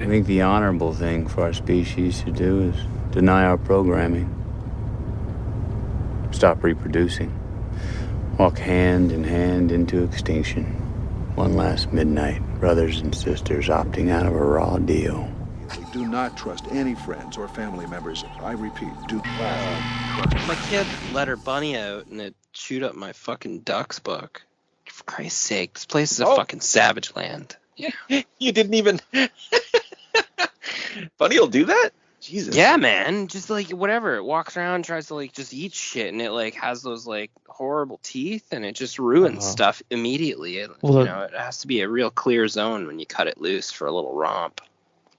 I think the honorable thing for our species to do is deny our programming. Stop reproducing. Walk hand in hand into extinction. One last midnight, brothers and sisters opting out of a raw deal. Do not trust any friends or family members. I repeat, do not trust. My kid let her bunny out and it chewed up my fucking ducks book. For Christ's sake, this place is a fucking savage land. Yeah. You didn't even... Bunny will do that? Jesus. Yeah, man. Just like whatever. It walks around, tries to like just eat shit, and it like has those like horrible teeth, and it just ruins stuff immediately. It has to be a real clear zone when you cut it loose for a little romp.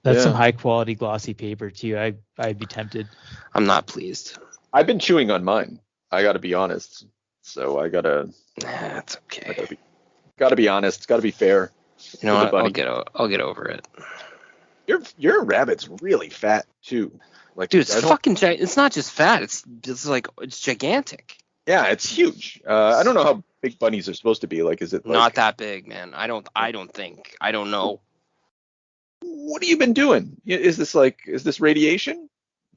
That's some high quality glossy paper too. I'd be tempted. I'm not pleased. I've been chewing on mine. I got to be honest. So I gotta. That's okay. Gotta be honest. Gotta be fair. You know what? I'll get over it. Your rabbit's really fat too. Like, dude, it's fucking it's not just fat. It's gigantic. Yeah, it's huge. I don't know how big bunnies are supposed to be. Like, is it like, not that big, man? I don't think. I don't know. What have you been doing? Is this radiation?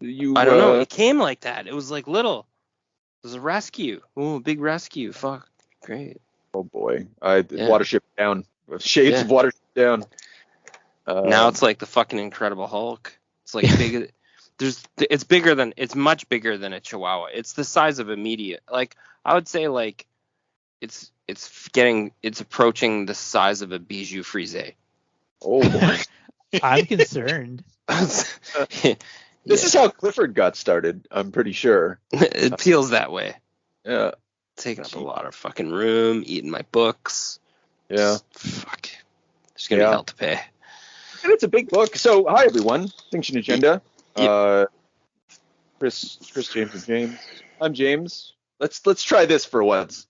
I don't know. It came like that. It was like little. It was a rescue. Oh, a big rescue. Fuck. Great. Oh boy. Watership down. Shades of Watership down. Now it's like the fucking Incredible Hulk. It's like big. It's much bigger than a Chihuahua. It's the size of a medium. Like I would say, like it's approaching the size of a Bijou Frise. Oh boy. I'm concerned. This is how Clifford got started, I'm pretty sure. It feels that way. Yeah. Taking up a lot of fucking room, eating my books. Yeah. Fuck. There's going to be hell to pay. And it's a big book. So, hi, everyone. Extinction Agenda. Yep. Chris, James, and James. I'm James. Let's try this for once.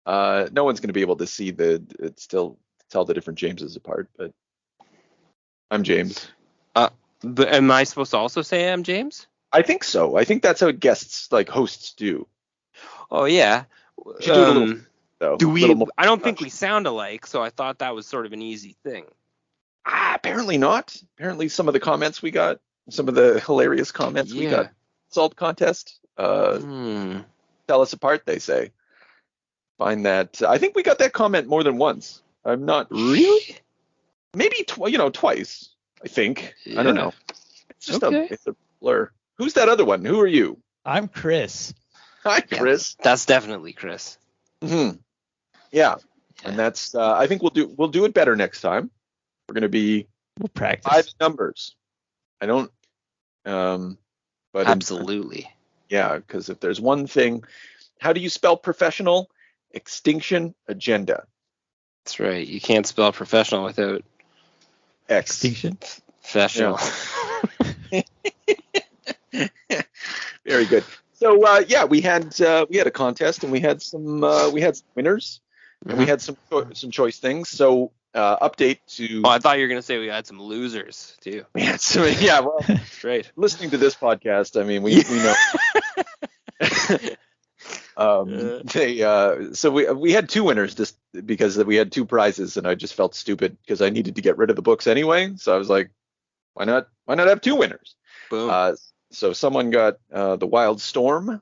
No one's going to be able to see tell the different Jameses apart, but I'm James. But am I supposed to also say I'm James? I think so. I think that's how guests, like hosts, do. Oh yeah. Do a little, though. I don't think we sound alike, so I thought that was sort of an easy thing. Apparently not. Apparently some of the comments we got, some of the hilarious comments we got, salt contest, tell us apart, they say. Find that. I think we got that comment more than once. I'm not really. Maybe twice. I think. Yeah. I don't know. It's just it's a blur. Who's that other one? Who are you? I'm Chris. Hi, Chris. Yeah, that's definitely Chris. Mm-hmm. Yeah. And that's. I think we'll do it better next time. We're gonna be. We'll practice. 5 numbers. I don't. But absolutely. Because if there's one thing, how do you spell professional? Extinction Agenda. That's right. You can't spell professional without Extinction. Professional. Yeah. Very good. So we had a contest and we had some winners and we had some choice things. So update to. Oh, I thought you were gonna say we had some losers too. Yeah. So well, right. Listening to this podcast, I mean, we know. So we had 2 winners just because we had 2 prizes, and I just felt stupid because I needed to get rid of the books anyway. So I was like, why not have 2 winners? Boom. So someone got the Wild Storm,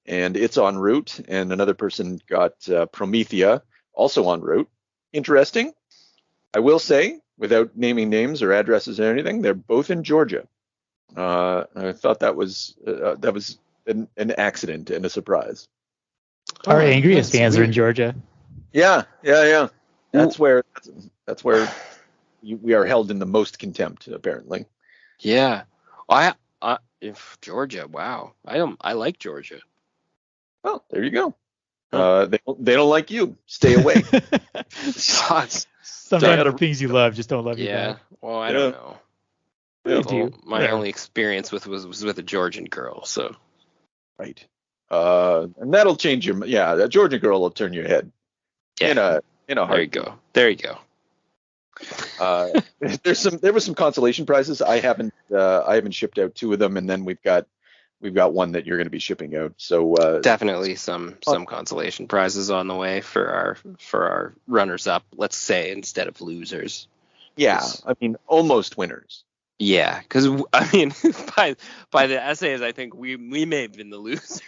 and it's en route, and another person got Promethea, also en route. Interesting. I will say, without naming names or addresses or anything, they're both in Georgia. I thought that was an accident and a surprise. Our angriest fans are in Georgia. Yeah. That's where we are held in the most contempt, apparently. Yeah. If Georgia, wow. I like Georgia. Well, there you go. They don't like you. Stay away. Sometimes the things you love just don't love you. Yeah. Well, I don't know. Yeah. My only experience was with a Georgian girl, so. Right. And that'll change your. Yeah, that Georgian girl will turn your head. Yeah. In a heart. There you go. There was some consolation prizes. I haven't shipped out 2 of them, and then we've got one that you're going to be shipping out. So definitely some consolation prizes on the way for our runners up. Let's say instead of losers. Yeah, I mean almost winners. Yeah, because I mean, by the essays, I think we may have been the losers.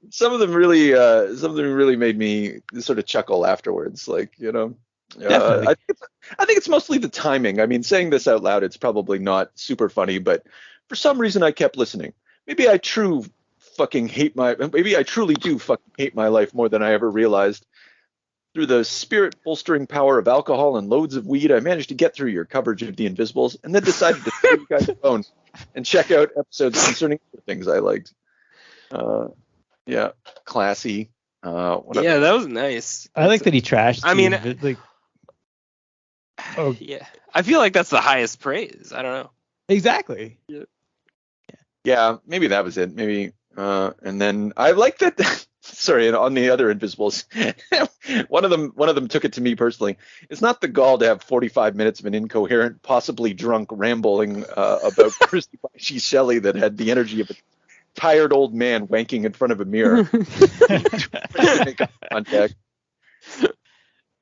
Some of them really made me sort of chuckle afterwards. Like, Definitely. I think it's mostly the timing. I mean, saying this out loud, it's probably not super funny, but for some reason I kept listening. Maybe I truly do fucking hate my life more than I ever realized. Through the spirit bolstering power of alcohol and loads of weed, I managed to get through your coverage of the Invisibles, and then decided to throw you guys a phone and check out episodes concerning the things I liked. Yeah, classy. Yeah, that was nice. I like that he trashed. I mean, oh yeah, I feel like that's the highest praise. I don't know. Exactly. Yeah, maybe that was it. Maybe, and then I like that. Sorry, and on the other Invisibles, one of them took it to me personally. It's not the gall to have 45 minutes of an incoherent, possibly drunk rambling about Kirsty Bakshi Shelley that had the energy of a tired old man wanking in front of a mirror. Make eye contact.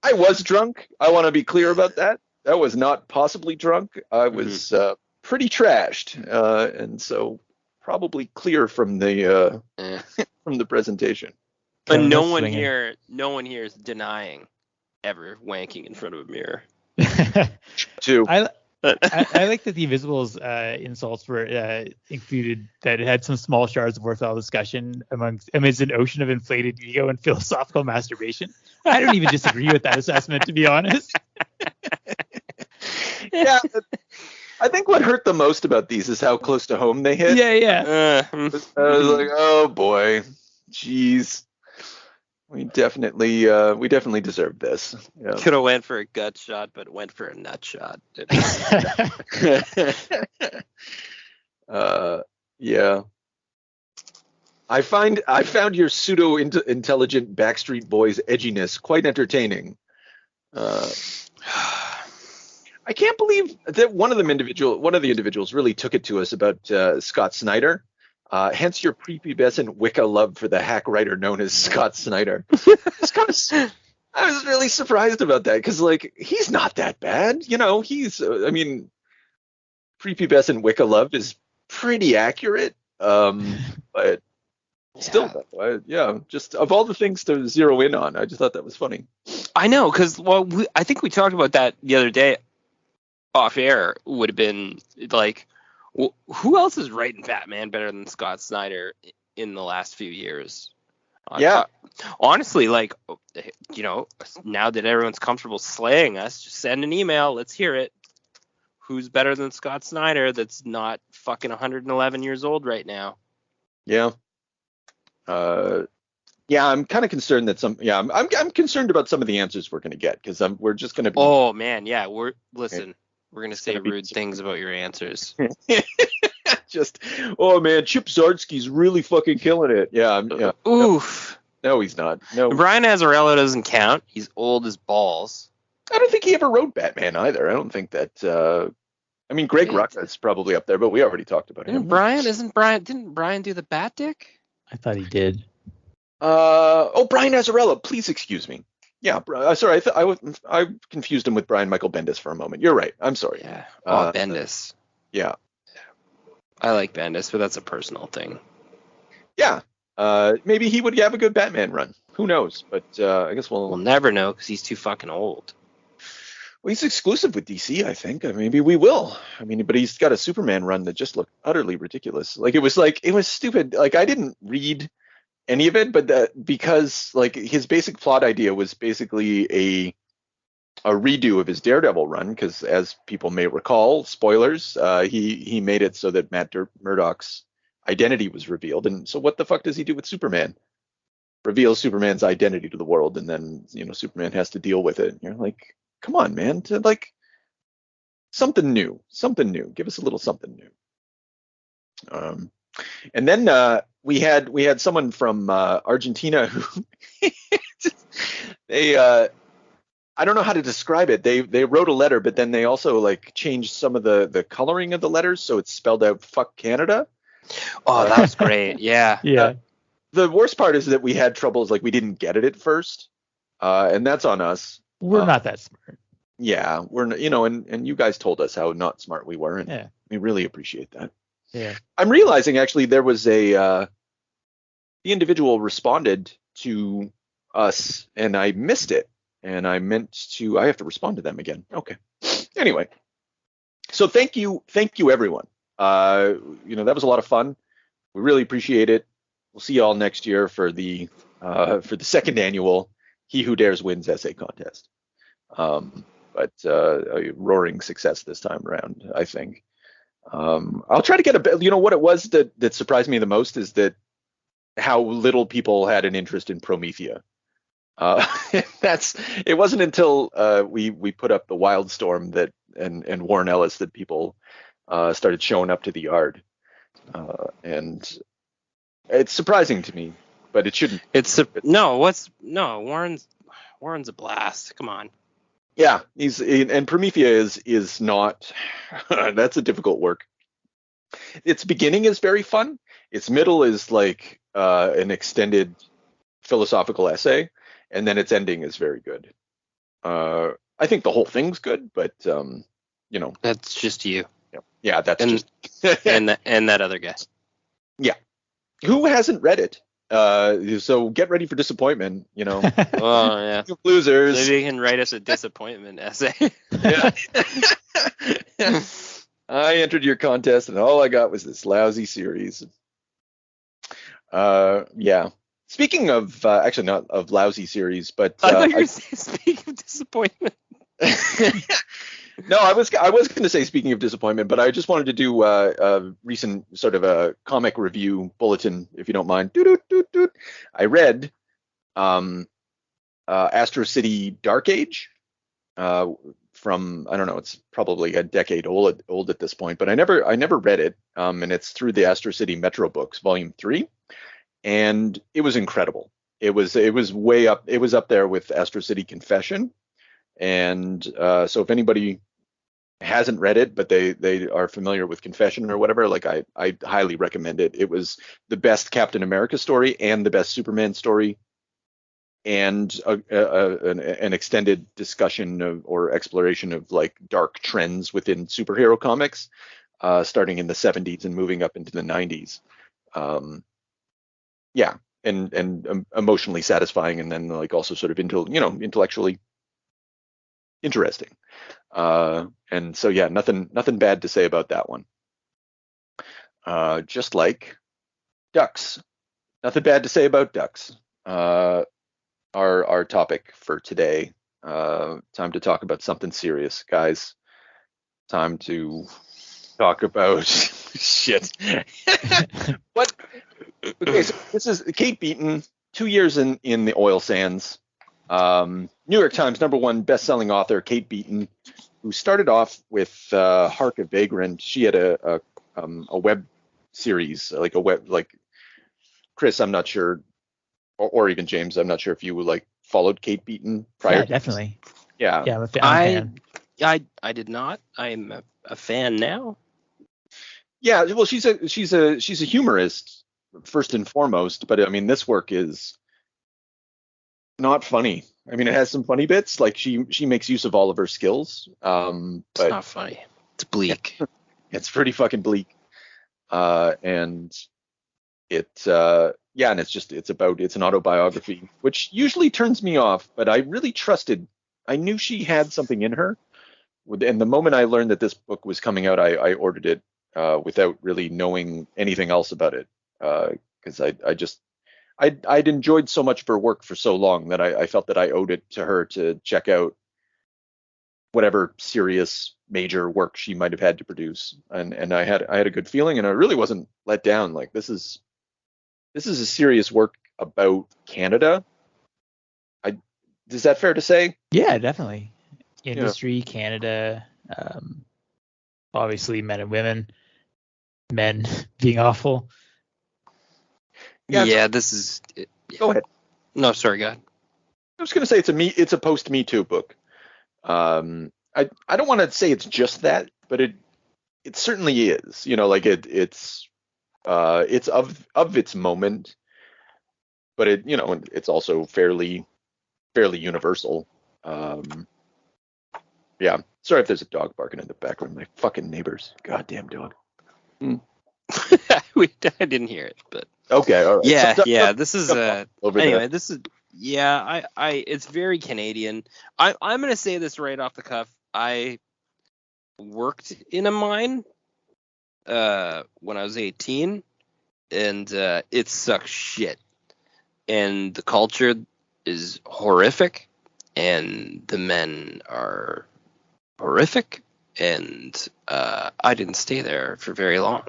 I was drunk. I want to be clear about that. That was not possibly drunk. I was pretty trashed, and so probably clear from the from the presentation. But no one here is denying ever wanking in front of a mirror. Too. I like that the Invisibles insults were included, that it had some small shards of worthwhile discussion amidst an ocean of inflated ego and philosophical masturbation. I don't even disagree with that assessment, to be honest. Yeah, I think what hurt the most about these is how close to home they hit. Yeah. I was like, oh boy, jeez. We definitely deserved this. Yeah. Could have went for a gut shot, but went for a nut shot. Yeah. I found your pseudo intelligent Backstreet Boys edginess quite entertaining. I can't believe that one of the individuals really took it to us about Scott Snyder. Hence your prepubescent Wicca love for the hack writer known as Scott Snyder. I was really surprised about that because, like, he's not that bad. He's, prepubescent Wicca love is pretty accurate. But still, just of all the things to zero in on, I just thought that was funny. I know, because, I think we talked about that the other day off air. Would have been like, who else is writing Batman better than Scott Snyder in the last few years? Yeah. Honestly, like, now that everyone's comfortable slaying us, just send an email. Let's hear it. Who's better than Scott Snyder that's not fucking 111 years old right now? Yeah. I'm kind of concerned that I'm concerned about some of the answers we're going to get because we're just going to be. Oh, man. Yeah. We're going to say rude things about your answers. Just, oh man, Chip Zdarsky's really fucking killing it. Yeah. Oof. No, he's not. No. Brian Azzarello doesn't count. He's old as balls. I don't think he ever wrote Batman either. I don't think that. Greg Rucka's probably up there, but we already talked about him. Didn't Brian do the Bat Dick? I thought he did. Brian Azzarello. Please excuse me. Yeah, sorry. I confused him with Brian Michael Bendis for a moment. You're right. I'm sorry. Yeah. Bendis. Yeah. I like Bendis, but that's a personal thing. Yeah. Maybe he would have a good Batman run. Who knows? But I guess we'll never know because he's too fucking old. Well, he's exclusive with DC, I think. Maybe we will. But he's got a Superman run that just looked utterly ridiculous. It was stupid. Like, I didn't read any of it, but because like his basic plot idea was basically a redo of his Daredevil run, because as people may recall, spoilers, he made it so that Matt Murdock's identity was revealed. And so what the fuck does he do with Superman? Reveals Superman's identity to the world, and then Superman has to deal with it. And you're like, come on, man, to like something new. Give us a little something new. And then we had someone from Argentina who they I don't know how to describe it. They wrote a letter, but then they also like changed some of the coloring of the letters, so it's spelled out "fuck Canada." Oh, that was great. Yeah. Yeah. The worst part is that we had troubles, like we didn't get it at first, and that's on us. We're not that smart. Yeah, we're, and you guys told us how not smart we were, and Yeah. we really appreciate that. Yeah. I'm realizing actually there was the individual responded to us and I missed it, and I have to respond to them again. Okay. Anyway, so thank you everyone. That was a lot of fun. We really appreciate it. We'll see you all next year for the second annual He Who Dares Wins essay contest. But a roaring success this time around, I think. I'll try to get a bit. What it was that surprised me the most is that how little people had an interest in Promethea. It wasn't until we put up the Wildstorm and Warren Ellis that people started showing up to the yard, and it's surprising to me, but it shouldn't. Warren's a blast. Come on. Yeah, and Promethea is not. That's a difficult work. Its beginning is very fun. Its middle is like an extended philosophical essay, and then its ending is very good. I think the whole thing's good, but that's just you. Yeah, that's just and that other guy. Yeah, who hasn't read it? So get ready for disappointment. Oh yeah, losers. Maybe you can write us a disappointment essay. Yeah. I entered your contest, and all I got was this lousy series. Yeah. Speaking of, actually not of lousy series, but I thought you were speaking of disappointment. No, I was going to say speaking of disappointment, but I just wanted to do a recent sort of a comic review bulletin, if you don't mind. I read Astro City Dark Age from, I don't know, it's probably a decade old at this point, but I never read it, and it's through the Astro City Metro Books, Volume 3, and it was incredible. It was way up. It was up there with Astro City Confession. And so if anybody hasn't read it, but they are familiar with Confession or whatever, like I highly recommend it. It was the best Captain America story and the best Superman story, and an extended discussion or exploration of like dark trends within superhero comics, starting in the 70s and moving up into the 90s. Yeah, and emotionally satisfying, and then like also sort of intellectually interesting. And so yeah, nothing bad to say about that one. Just like ducks, nothing bad to say about ducks. Our topic for today. Time to talk about something serious, guys. Time to talk about shit. What? Okay, so this is Kate Beaton, 2 years in the oil sands. New York Times #1 best-selling author Kate Beaton, who started off with Hark a Vagrant. She had a web series, like Chris, I'm not sure, or even James, I'm not sure if you like followed Kate Beaton prior. Yeah, definitely. Yeah, I'm a fan. I did not. I'm a fan now. Yeah, well, she's a humorist first and foremost, but I mean, this work is not funny. I mean, it has some funny bits, like she makes use of all of her skills. But it's not funny. It's bleak. It's pretty fucking bleak. And it's and it's an autobiography, which usually turns me off, but I really trusted. I knew she had something in her. And the moment I learned that this book was coming out, I ordered it without really knowing anything else about it, because I'd enjoyed so much of her work for so long that I felt that I owed it to her to check out whatever serious major work she might have had to produce, and I had a good feeling, and I really wasn't let down. Like this is a serious work about Canada. Is that fair to say? Yeah, definitely. Industry, Canada, obviously men and women, men being awful. Yeah, this is. Yeah. Go ahead. No, sorry, go ahead. I was going to say it's a post Me Too book. I don't want to say it's just that, but it certainly is. It's of its moment, but it's also fairly universal. Yeah. Sorry if there's a dog barking in the background. My fucking neighbors. Goddamn dog. I didn't hear it, but okay. All right. Yeah. This is over anyway. there. This is it's very Canadian. I'm gonna say this right off the cuff. I worked in a mine when I was 18, and it sucks shit. And the culture is horrific, and the men are horrific, and I didn't stay there for very long,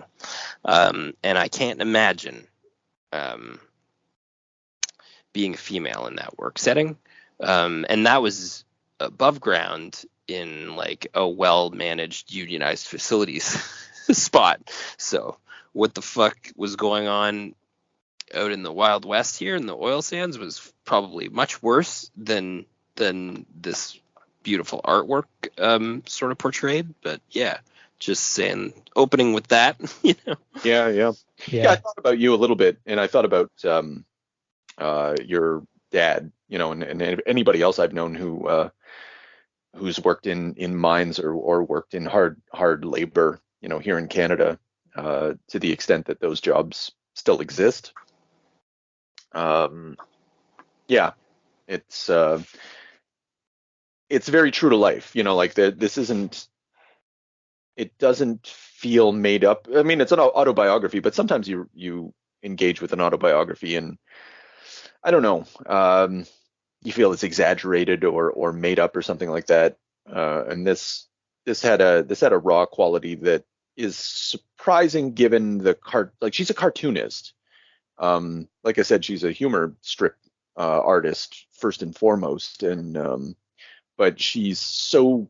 and I can't imagine being a female in that work setting, and that was above ground in like a well-managed unionized facilities spot. So what the fuck was going on out in the Wild West here in the oil sands was probably much worse than this beautiful artwork sort of portrayed. But yeah, just saying, opening with that, you know. Yeah. I thought about you a little bit, and I thought about your dad, you know, and anybody else I've known who's worked in mines or worked in hard labor, you know, here in Canada, to the extent that those jobs still exist. Yeah, it's very true to life, you know, like this isn't, it doesn't feel made up. I mean, it's an autobiography, but sometimes you engage with an autobiography and I don't know, you feel it's exaggerated or made up or something like that. And this had a raw quality that is surprising given like she's a cartoonist. Like I said, she's a humor strip artist first and foremost, and but she's so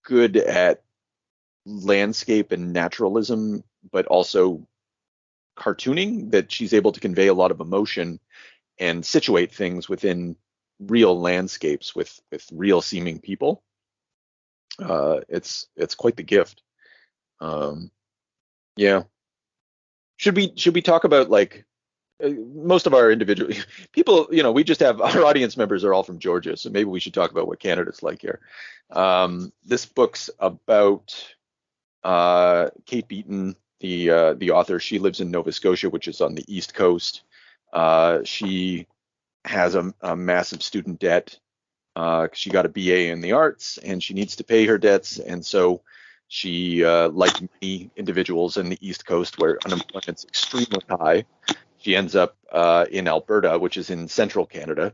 good at landscape and naturalism, but also cartooning, that she's able to convey a lot of emotion and situate things within real landscapes with real seeming people. It's quite the gift. Yeah. Should we talk about like most of our individual people, you know, we just have our audience members are all from Georgia, so maybe we should talk about what Canada's like here. This book's about Kate Beaton, the author. She lives in Nova Scotia, which is on the East Coast. She has a massive student debt. She got a BA in the arts, and she needs to pay her debts, and so she, like many individuals in the East Coast where unemployment's extremely high, she ends up in Alberta, which is in central Canada,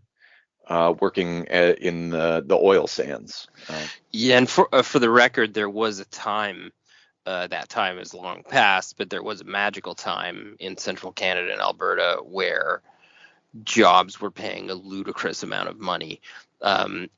working in the oil sands. Yeah, and for the record, there was a time, that time is long past, but there was a magical time in central Canada and Alberta where jobs were paying a ludicrous amount of money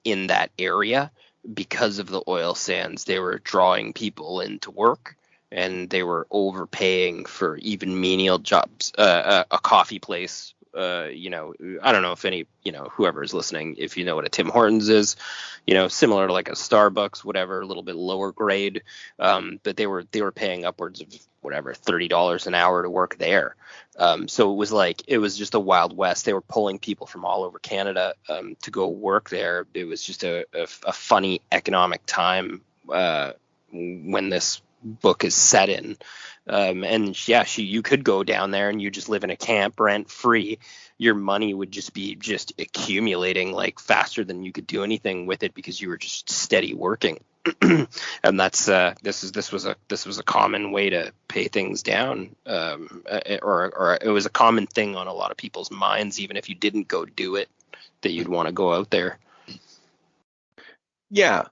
in that area because of the oil sands. They were drawing people into work, and they were overpaying for even menial jobs. A coffee place, you know, I don't know if any, you know, whoever is listening, if you know what a Tim Hortons is, you know, similar to like a Starbucks, whatever, a little bit lower grade. But they were paying upwards of whatever, $30 an hour to work there. So it was just a Wild West. They were pulling people from all over Canada to go work there. It was just a funny economic time when this book is set in. And yeah, you could go down there and you just live in a camp rent free. Your money would just be accumulating like faster than you could do anything with it because you were just steady working. And that's this was a common way to pay things down, or it was a common thing on a lot of people's minds, even if you didn't go do it, that you'd want to go out there. Yeah,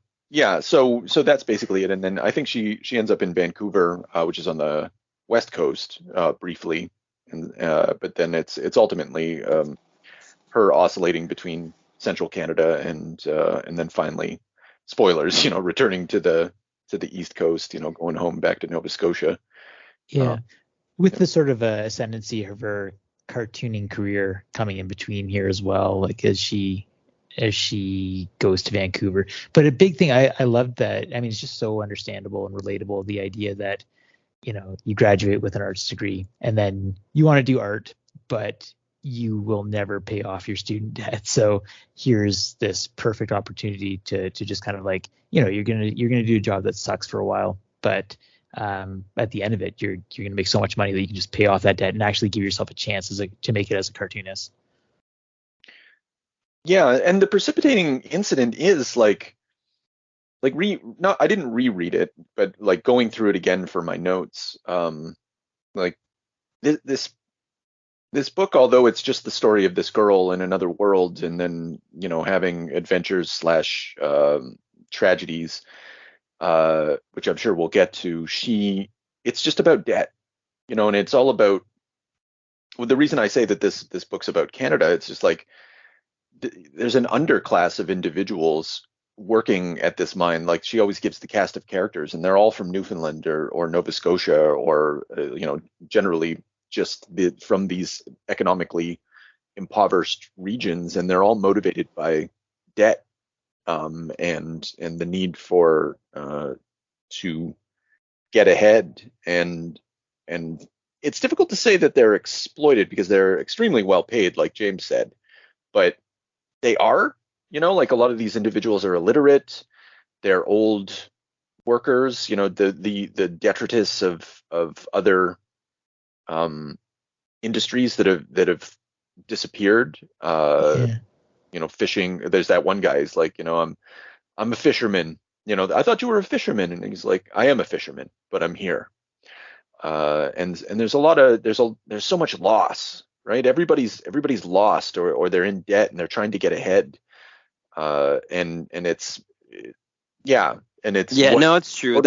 so that's basically it. And then I think she ends up in Vancouver, which is on the West Coast, briefly, and but then it's ultimately her oscillating between central Canada and then finally, spoilers, you know, returning to the East Coast, you know, going home back to Nova Scotia. Yeah, with the sort of ascendancy of her cartooning career coming in between here as well, like as she goes to Vancouver. But a big thing, I love that. I mean, it's just so understandable and relatable, the idea that, you know, you graduate with an arts degree and then you want to do art, but you will never pay off your student debt. So here's this perfect opportunity to just kind of like, you're gonna do a job that sucks for a while, but at the end of it, you're gonna make so much money that you can just pay off that debt and actually give yourself a chance to make it as a cartoonist. Yeah, and the precipitating incident is like I didn't reread it, but like going through it again for my notes, like this book, although it's just the story of this girl in another world and then having adventures slash tragedies, which I'm sure we'll get to, it's just about debt, and it's all about, well, the reason I say that this book's about Canada, it's just like there's an underclass of individuals working at this mine. Like, she always gives the cast of characters, and they're all from Newfoundland or Nova Scotia, or generally just from these economically impoverished regions, and they're all motivated by debt, and the need for to get ahead, and it's difficult to say that they're exploited because they're extremely well paid, like James said, but they are, like a lot of these individuals are illiterate, they're old workers, the detritus of other industries that have disappeared. Fishing. There's that one guy. He's like, I'm a fisherman. I thought you were a fisherman, and he's like, I am a fisherman, but I'm here. And there's there's so much loss, right? Everybody's lost, or they're in debt and they're trying to get ahead. And it's it's true.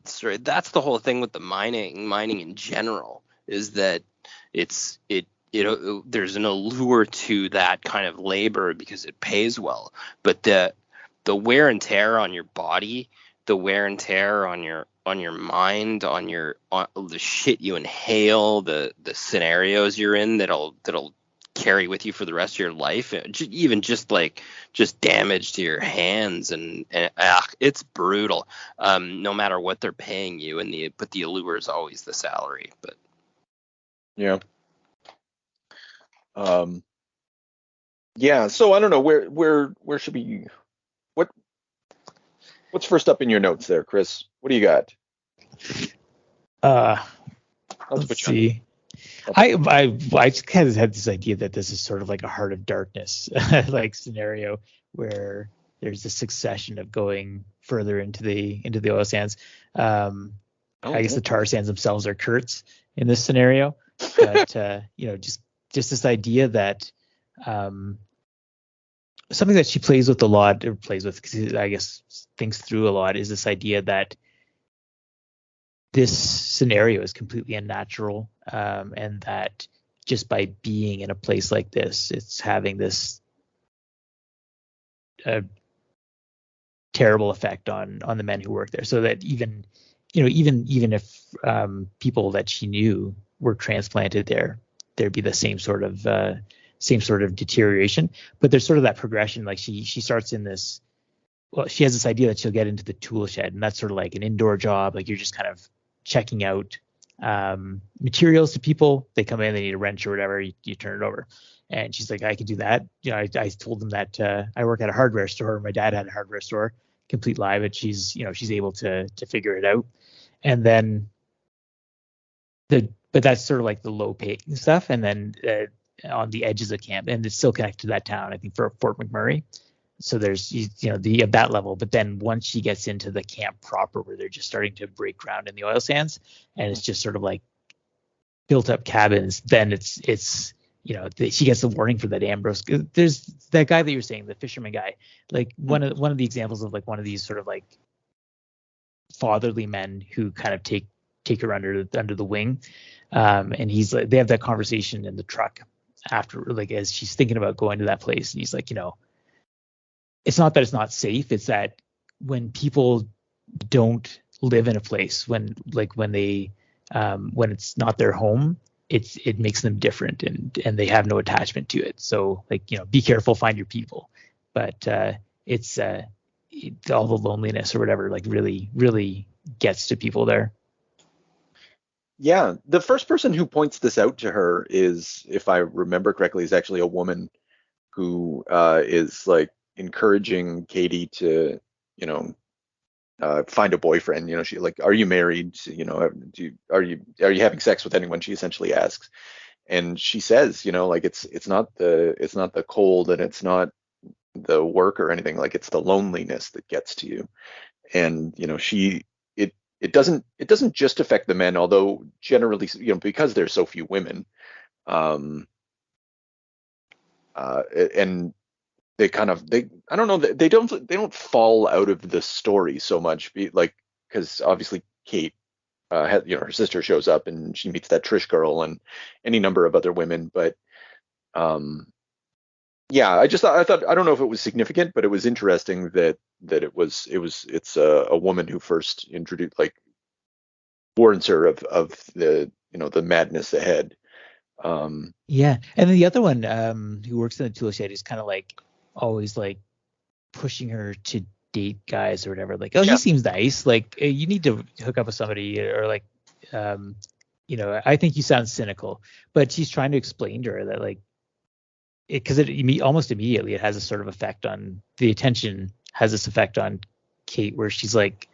Sorry, that's the whole thing with the mining in general, is that there's an allure to that kind of labor because it pays well, but the wear and tear on your body, the wear and tear on your mind, on the shit you inhale, the scenarios you're in that'll carry with you for the rest of your life, even just damage to your hands, and it's brutal, no matter what they're paying you, but the allure is always the salary. But so I don't know, where should we, what's first up in your notes there, Chris? What do you got? Let's see. I just kind of had this idea that this is sort of like a Heart of Darkness like scenario, where there's a succession of going further into the oil sands. I guess the tar sands themselves are Kurtz in this scenario, but just this idea that something that she plays with a lot, or plays with, because I guess thinks through a lot, is this idea that this scenario is completely unnatural, and that just by being in a place like this, it's having this terrible effect on the men who work there. So that even if people that she knew were transplanted there, there'd be the same sort of deterioration. But there's sort of that progression. Like she starts in this. Well, she has this idea that she'll get into the tool shed, and that's sort of like an indoor job. Like, you're just kind of checking out materials to people. They come in, they need a wrench or whatever, you turn it over. And she's like, I could do that. I told them that I work at a hardware store. My dad had a hardware store, complete lie, but she's able to figure it out. And then but that's sort of like the low paying stuff. And then on the edges of camp, and it's still connected to that town, I think, for Fort McMurray. So there's that level, but then once she gets into the camp proper, where they're just starting to break ground in the oil sands, and it's just sort of like built up cabins, then it's she gets the warning for that Ambrose. There's that guy that you're saying, the fisherman guy, like one of the examples of like one of these sort of like fatherly men who kind of take her under the wing, and he's like, they have that conversation in the truck after, like, as she's thinking about going to that place, and he's like, it's not that it's not safe. It's that when people don't live in a place, when it's not their home, it makes them different, and they have no attachment to it. So, like, be careful, find your people. But it's all the loneliness or whatever, like, really, really gets to people there. Yeah, the first person who points this out to her is, if I remember correctly, is actually a woman who is like encouraging Katie to, you know, find a boyfriend. You know, she like, are you married? You know, are you having sex with anyone? She essentially asks, and she says, you know, like it's not the cold and it's not the work or anything. Like it's the loneliness that gets to you. And you know, it doesn't just affect the men, although generally, you know, because there's so few women, um, and they kind of they I don't know, they don't fall out of the story so much, like because obviously Kate, you know, her sister shows up and she meets that Trish girl and any number of other women, but um, yeah, I thought I don't know if it was significant, but it was interesting that it's a woman who first introduced, like, warns her of the, you know, the madness ahead. Yeah, and then the other one, who works in the tool shed, is kind of like always like pushing her to date guys or whatever. Like, oh, he Yeah. seems nice. Like, you need to hook up with somebody, or like, um, I think you sound cynical. But she's trying to explain to her that, like, because almost immediately it has a sort of effect on the attention, has this effect on Kate, where she's like,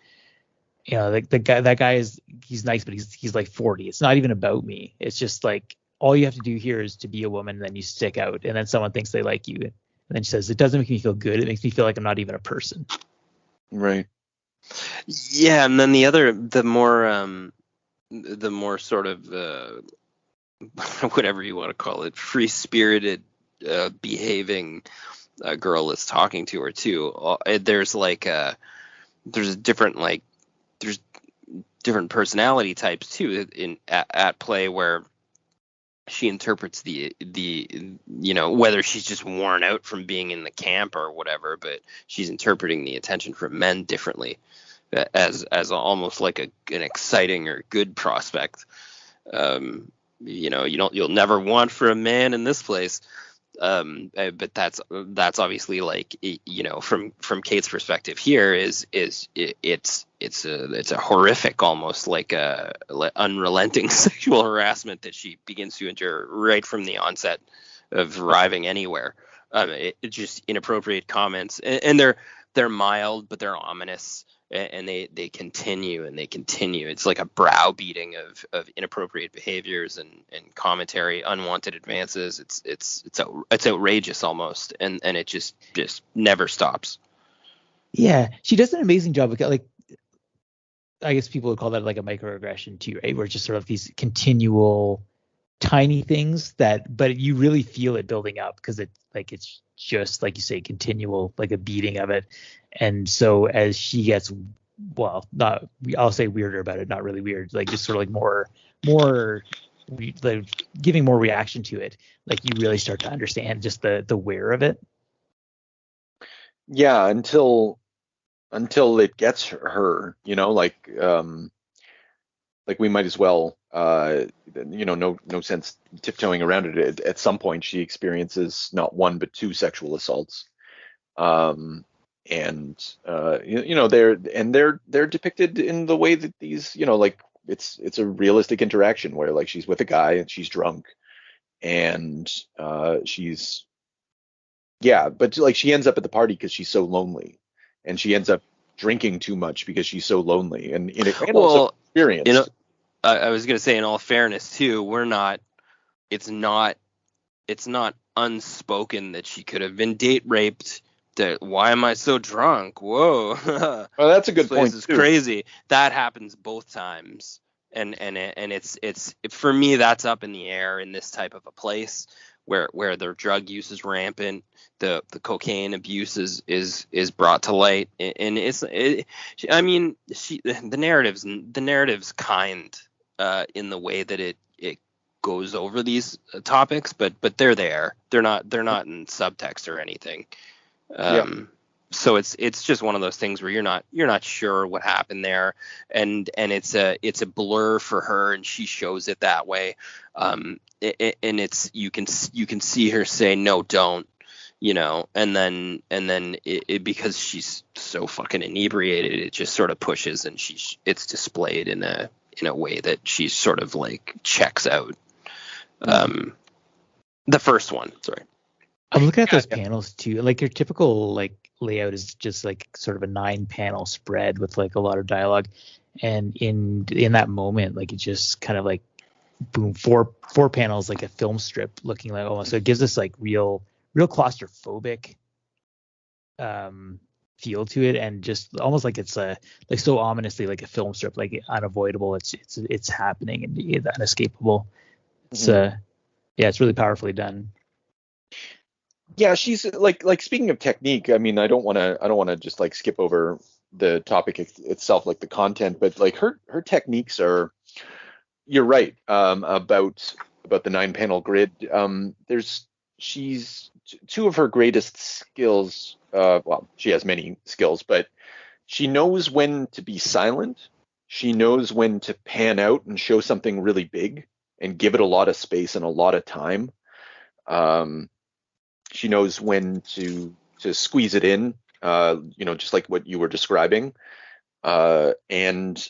like that guy he's nice, but he's like 40. It's not even about me. It's just like, all you have to do here is to be a woman, and then you stick out, and then someone thinks they like you. And then she says, it doesn't make me feel good. It makes me feel like I'm not even a person. Right. Yeah, and then the more sort of whatever you want to call it, free-spirited, behaving girl is talking to her too. There's different personality types too at play, where she interprets the whether she's just worn out from being in the camp or whatever, but she's interpreting the attention from men differently, as almost like an exciting or good prospect. You'll never want for a man in this place. But that's obviously, like, from Kate's perspective here, it's a horrific, almost like a unrelenting sexual harassment that she begins to endure right from the onset of arriving anywhere. It's just inappropriate comments, and they're mild, but they're ominous. And they continue and they continue. It's like a browbeating of inappropriate behaviors and commentary, unwanted advances. It's outrageous almost, and it just never stops. Yeah, she does an amazing job of, like, I guess people would call that like a microaggression too, right? Where it's just sort of these continual tiny things but you really feel it building up, because it's just, like you say, continual, like a beating of it. And so as she gets, well, I'll say weirder about it, not really weird, like just sort of like more like giving more reaction to it, like you really start to understand just the wear of it. Yeah, until it gets her, like we might as well, no sense tiptoeing around it. At some point, she experiences not one but two sexual assaults, and they're depicted in the way that these, like it's a realistic interaction where, like, she's with a guy and she's drunk, and but like she ends up at the party because she's so lonely, and she ends up drinking too much because she's so lonely and also experienced. I was gonna say, in all fairness too, it's not unspoken that she could have been date raped. That, why am I so drunk? Whoa. Well, that's a good point. This is crazy. That happens both times, and it's for me, that's up in the air in this type of a place where their drug use is rampant, the cocaine abuse is brought to light, and the narrative's kind in the way that it goes over these topics, but they're there. They're not in subtext or anything. So it's just one of those things where you're not sure what happened there, and it's a blur for her, and she shows it that way. And it's you can see her say, no, don't, and then it because she's so fucking inebriated, it just sort of pushes, and it's displayed in in a way that she sort of like checks out. The first one, sorry. I'm looking at those panels too. Like your typical like layout is just like sort of a 9-panel spread with like a lot of dialogue, and in that moment, like it just kind of like boom, four panels, like a film strip looking like almost. So it gives us like real claustrophobic feel to it, and just almost like it's like so ominously like a film strip, like unavoidable. It's happening and it's unescapable. It's it's really powerfully done. Yeah, she's like speaking of technique, I mean, I don't want to just like skip over the topic itself, like the content, but like her techniques are, you're right, about the 9-panel grid. She's two of her greatest skills. Well, she has many skills, but she knows when to be silent. She knows when to pan out and show something really big and give it a lot of space and a lot of time. She knows when to squeeze it in, just like what you were describing. And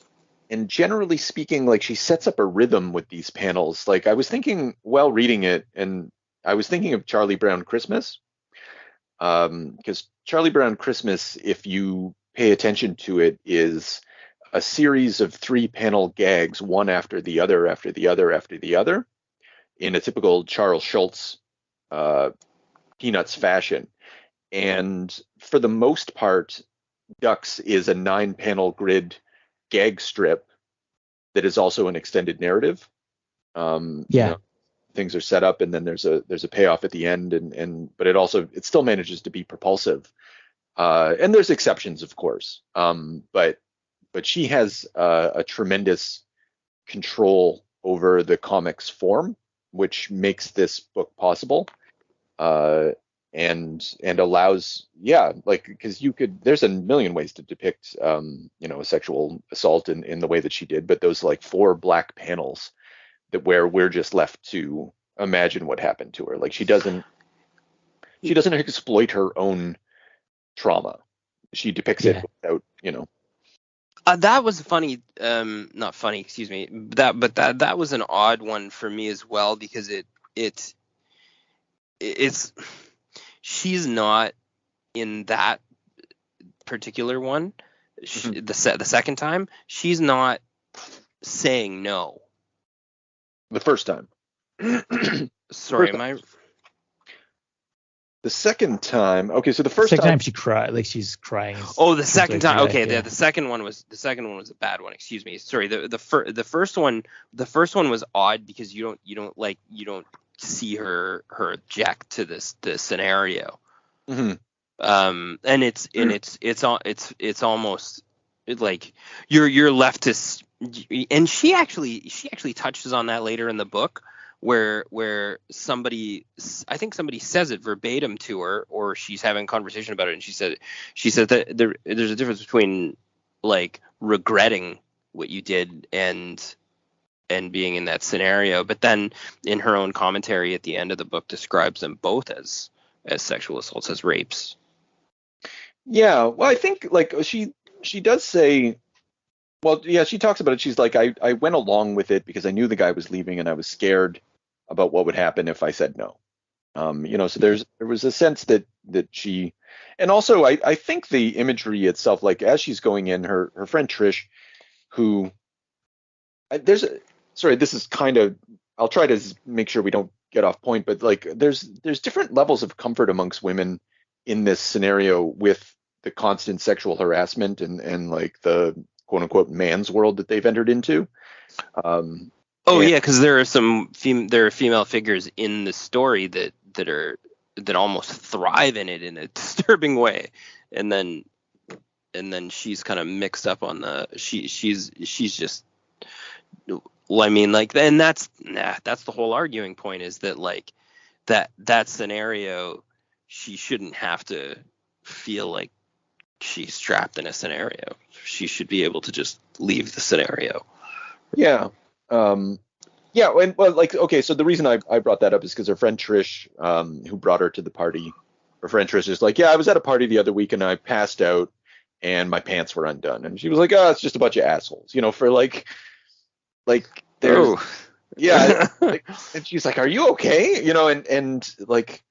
generally speaking, like she sets up a rhythm with these panels. Like I was thinking while reading it, and I was thinking of Charlie Brown Christmas, because Charlie Brown Christmas, if you pay attention to it, is a series of 3-panel gags, one after the other, after the other, after the other, in a typical Charles Schultz Peanuts fashion. And for the most part, Ducks is a 9-panel grid gag strip that is also an extended narrative. Things are set up and then there's a payoff at the end, but it still manages to be propulsive. And there's exceptions, of course. But she has a tremendous control over the comics form, which makes this book possible. And allows, because there's a million ways to depict, a sexual assault in the way that she did, but those like 4 black panels where we're just left to imagine what happened to her. Like she doesn't exploit her own trauma. She depicts it without, That was funny. Not funny, excuse me. That was an odd one for me as well, because it's she's not in that particular one. The second time, she's not saying no. The first time. Sorry, the second time. Okay, so the first time she cried, like she's crying. Oh, the second time. Okay, the second one was a bad one. Excuse me. Sorry. The first one was odd because you don't see her object to this scenario. And it's almost like you're left to, and she actually touches on that later in the book where somebody, I think somebody says it verbatim to her, or she's having a conversation about it, and she said that there's a difference between like regretting what you did and being in that scenario. But then in her own commentary at the end of the book describes them both as sexual assaults, as rapes. Yeah, well, I think like she does say, well, yeah, she talks about it. She's like, I went along with it because I knew the guy was leaving and I was scared about what would happen if I said no. So there was a sense that she, and also I think the imagery itself, like as she's going in, her friend Trish, who this is kind of, I'll try to make sure we don't get off point, but like there's different levels of comfort amongst women in this scenario with the constant sexual harassment and like the quote unquote man's world that they've entered into. Because there are female figures in the story that almost thrive in it in a disturbing way, and then she's kind of mixed up on she's just, I mean, like, and that's the whole arguing point, is that like that scenario, she shouldn't have to feel like she's trapped in a scenario. She should be able to just leave the scenario. Yeah. And well, like, okay, so the reason I brought that up is because her friend Trish, who brought her to the party, her friend Trish is like, yeah, I was at a party the other week and I passed out and my pants were undone. And she was like, oh, it's just a bunch of assholes, for like, Like there's Oh. yeah, like, and she's like, "Are you okay?" And like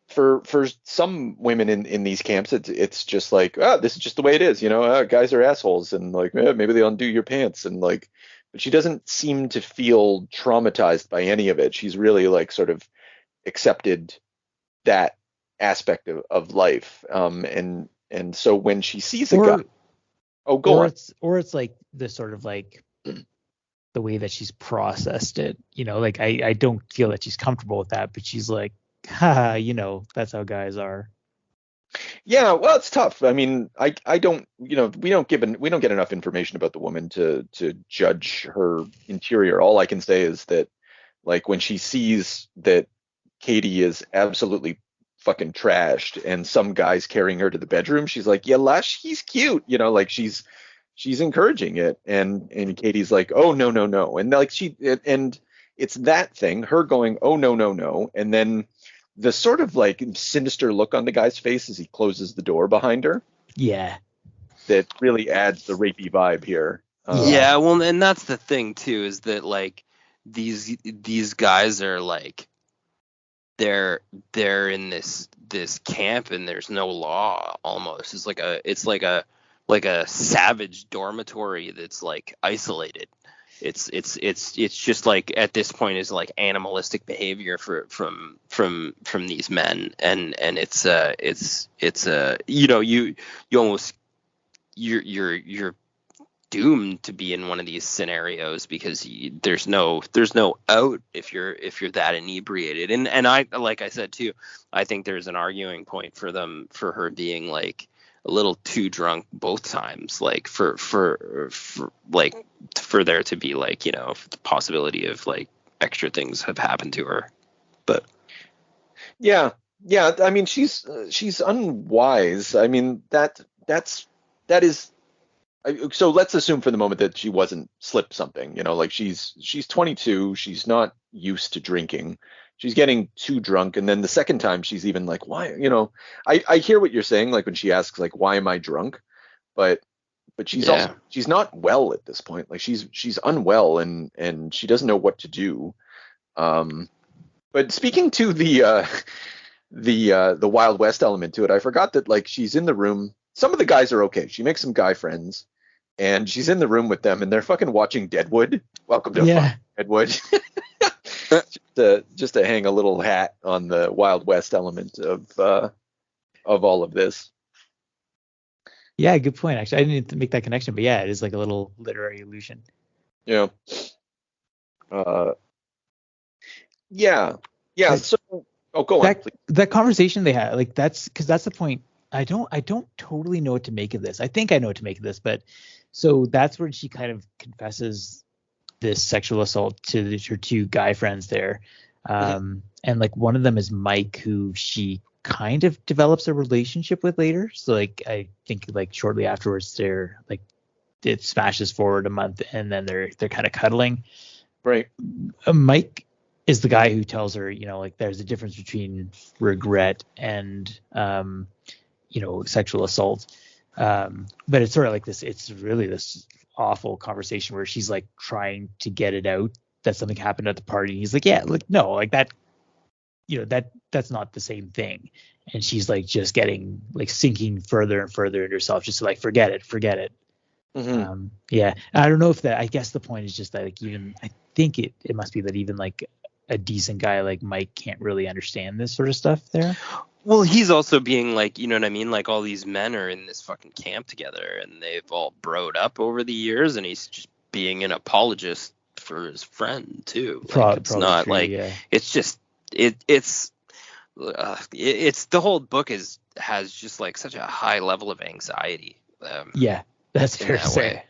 for some women in these camps, it's just like, oh, this is just the way it is, guys are assholes, and like, maybe they'll undo your pants, and like, but she doesn't seem to feel traumatized by any of it. She's really like sort of accepted that aspect of life, and so when she sees a guy, go on. It's like the sort of like the way that she's processed it, like I don't feel that she's comfortable with that, but she's like, ha, that's how guys are. Yeah, well, it's tough. I mean, I don't, we don't get enough information about the woman to judge her interior. All I can say is that, like, when she sees that Katie is absolutely fucking trashed and some guy's carrying her to the bedroom, she's like, yeah, Lush, he's cute, like she's encouraging it, and Katie's like, oh no no no, and like and it's that thing, her going, oh no no no, and then the sort of like sinister look on the guy's face as he closes the door behind her. Yeah. That really adds the rapey vibe here. Yeah, well, and that's the thing too, is that like these guys are like they're in this camp and there's no law almost. It's like a savage dormitory that's like isolated. It's just like at this point is like animalistic behavior from these men, and it's you almost you're doomed to be in one of these scenarios because there's no out if you're that inebriated, and I, like I said too, I think there's an arguing point for her being like a little too drunk both times, like for there to be like, the possibility of like extra things have happened to her. But yeah, I mean, she's unwise. I mean, that is, so let's assume for the moment that she wasn't slipped something, like she's 22, she's not used to drinking, she's getting too drunk, and then the second time she's even like, why, I hear what you're saying, like when she asks like, why am I drunk, but she's also, she's not well at this point, like she's unwell, and she doesn't know what to do. But speaking to the Wild West element to it, I forgot that like she's in the room. Some of the guys are okay. She makes some guy friends, and she's in the room with them, and they're fucking watching Deadwood. Welcome to Deadwood. just to hang a little hat on the Wild West element of all of this. Yeah, good point. Actually, I didn't make that connection, but yeah, it is like a little literary illusion. Yeah. Yeah. So, go on. That conversation they had, like that's the point. I don't totally know what to make of this. I think I know what to make of this, but so that's where she kind of confesses this sexual assault to her two guy friends there. And like one of them is Mike, who she kind of develops a relationship with later. So like I think like shortly afterwards they're like, it smashes forward a month and then they're kind of cuddling. Right. Mike is the guy who tells her, like there's a difference between regret and sexual assault. But it's sort of like this, it's really this awful conversation where she's like trying to get it out that something happened at the party. He's like, yeah, like no, like that, that's not the same thing. And she's like just getting like sinking further and further into herself, just to like forget it. Mm-hmm. Yeah, I don't know if that, I guess the point is just that like even I think it must be that even like a decent guy like Mike can't really understand this sort of stuff there. Well, he's also being like, you know what I mean? Like all these men are in this fucking camp together and they've all broed up over the years, and he's just being an apologist for his friend too. Like, it's not true, like, yeah. It's just, it's the whole book has just like such a high level of anxiety. Yeah, that's fair to say.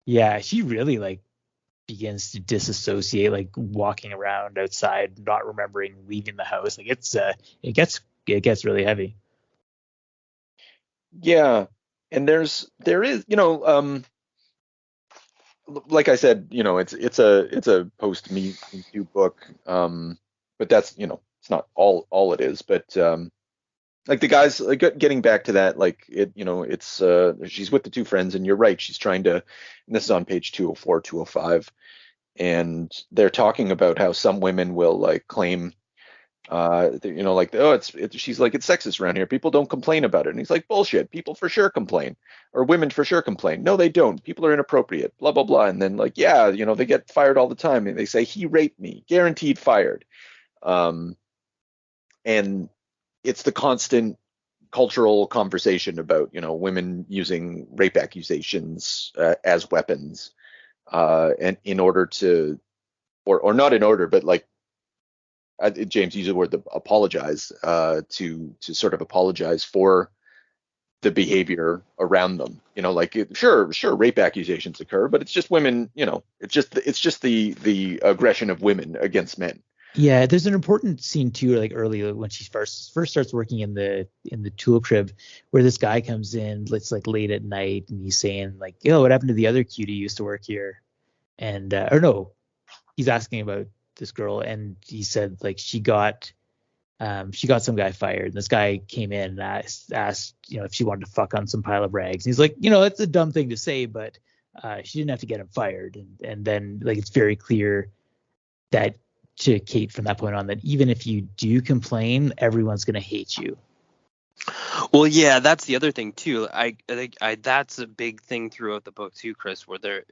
Yeah, she really like begins to disassociate, like walking around outside, not remembering leaving the house. Like it gets really heavy. Yeah, and there is, like I said, it's a post Me Too book, but that's, it's not all it is, but Like the guys, like getting back to that, like it's she's with the two friends, and you're right, she's trying to, and this is on page 204, 205, and they're talking about how some women will like claim, like, oh, she's like, it's sexist around here, people don't complain about it, and he's like, bullshit, people for sure complain, or women for sure complain, no they don't, people are inappropriate, blah blah blah, and then like, yeah, they get fired all the time, and they say he raped me, guaranteed fired. And it's the constant cultural conversation about women using rape accusations as weapons, and in order to, or not in order, but like James used the word apologize, to sort of apologize for the behavior around them. Sure, rape accusations occur, but it's just women. It's just the aggression of women against men. Yeah, there's an important scene too, like early when she first starts working in the tool crib, where this guy comes in. It's like late at night, and he's saying like, "Yo, what happened to the other cutie who used to work here?" And or no, he's asking about this girl, and he said like she got some guy fired. And this guy came in and asked if she wanted to fuck on some pile of rags. And he's like, that's a dumb thing to say, but she didn't have to get him fired. And then like it's very clear that to Kate from that point on that even if you do complain, everyone's going to hate you. Well, yeah, that's the other thing too. I think that's a big thing throughout the book too, Chris, where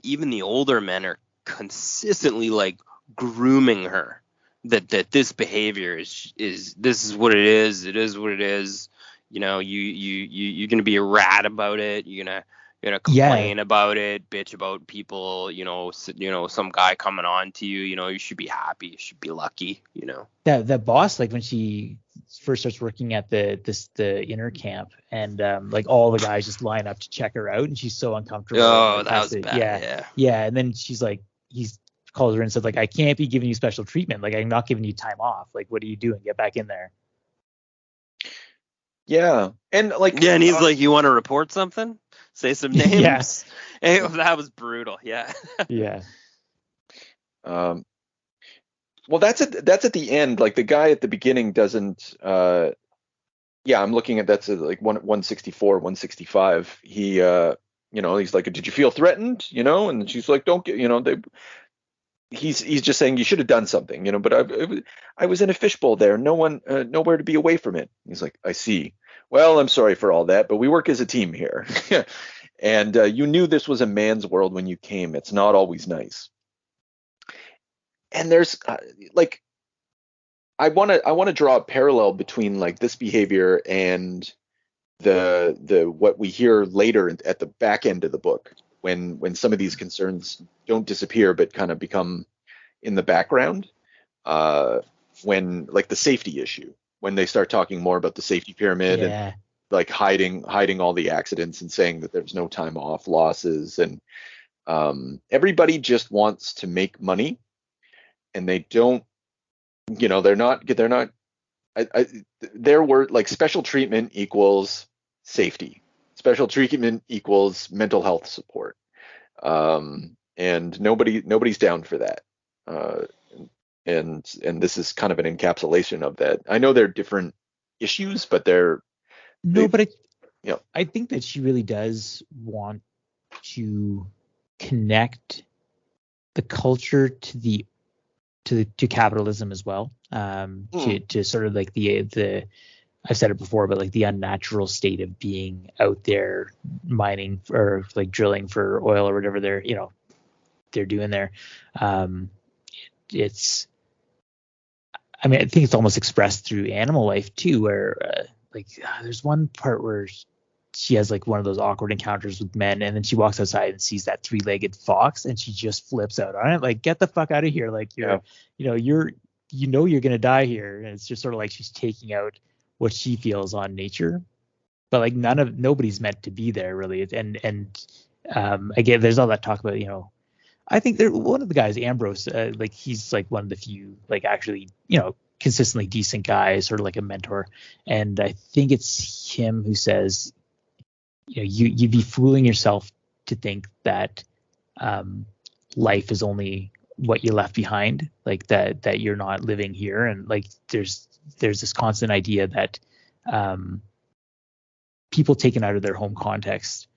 even the older men are consistently like grooming her that this behavior is this is what it is. It is what it is. You're going to be a rat about it. You're gonna complain about it, bitch about people, some guy coming on to you, you should be happy, you should be lucky, That boss, like when she first starts working at the inner camp, and like all the guys just line up to check her out, and she's so uncomfortable. Oh, that was bad. Yeah, and then she's like, he's called her and said like, I can't be giving you special treatment, like I'm not giving you time off, like what are you doing? Get back in there. Yeah, and like and he's like, you want to report something? Say some names. Yes. Hey, that was brutal. Yeah. Yeah. Well, that's at the end. Like the guy at the beginning doesn't. I'm looking at that's like 164, 165. He, he's like, did you feel threatened? And she's like, don't get, he's just saying you should have done something, but I was in a fishbowl there, no one, nowhere to be away from it. He's like, I see. Well, I'm sorry for all that, but we work as a team here. And you knew this was a man's world when you came. It's not always nice. And there's like, I want to draw a parallel between like this behavior and the what we hear later at the back end of the book, when some of these concerns don't disappear but kind of become in the background, when like the safety issue, when they start talking more about the safety pyramid, and like hiding all the accidents and saying that there's no time off losses, and everybody just wants to make money, and they don't, they're not their word, like special treatment equals safety, special treatment equals mental health support, and nobody's down for that. And this is kind of an encapsulation of that. I know they're different issues, but I think that she really does want to connect the culture to capitalism as well, to sort of like the I've said it before, but like the unnatural state of being out there mining or like drilling for oil or whatever they're doing there. I think it's almost expressed through animal life too, where there's one part where she has like one of those awkward encounters with men, and then she walks outside and sees that 3-legged fox, and she just flips out on it, like, get the fuck out of here, like you're gonna die here. And it's just sort of like she's taking out what she feels on nature, but like nobody's meant to be there really. And again, there's all that talk about, I think one of the guys, Ambrose, like he's like one of the few like actually, consistently decent guys, sort of like a mentor. And I think it's him who says, you'd be fooling yourself to think that life is only what you left behind, like that you're not living here, and like there's there's this constant idea that people taken out of their home context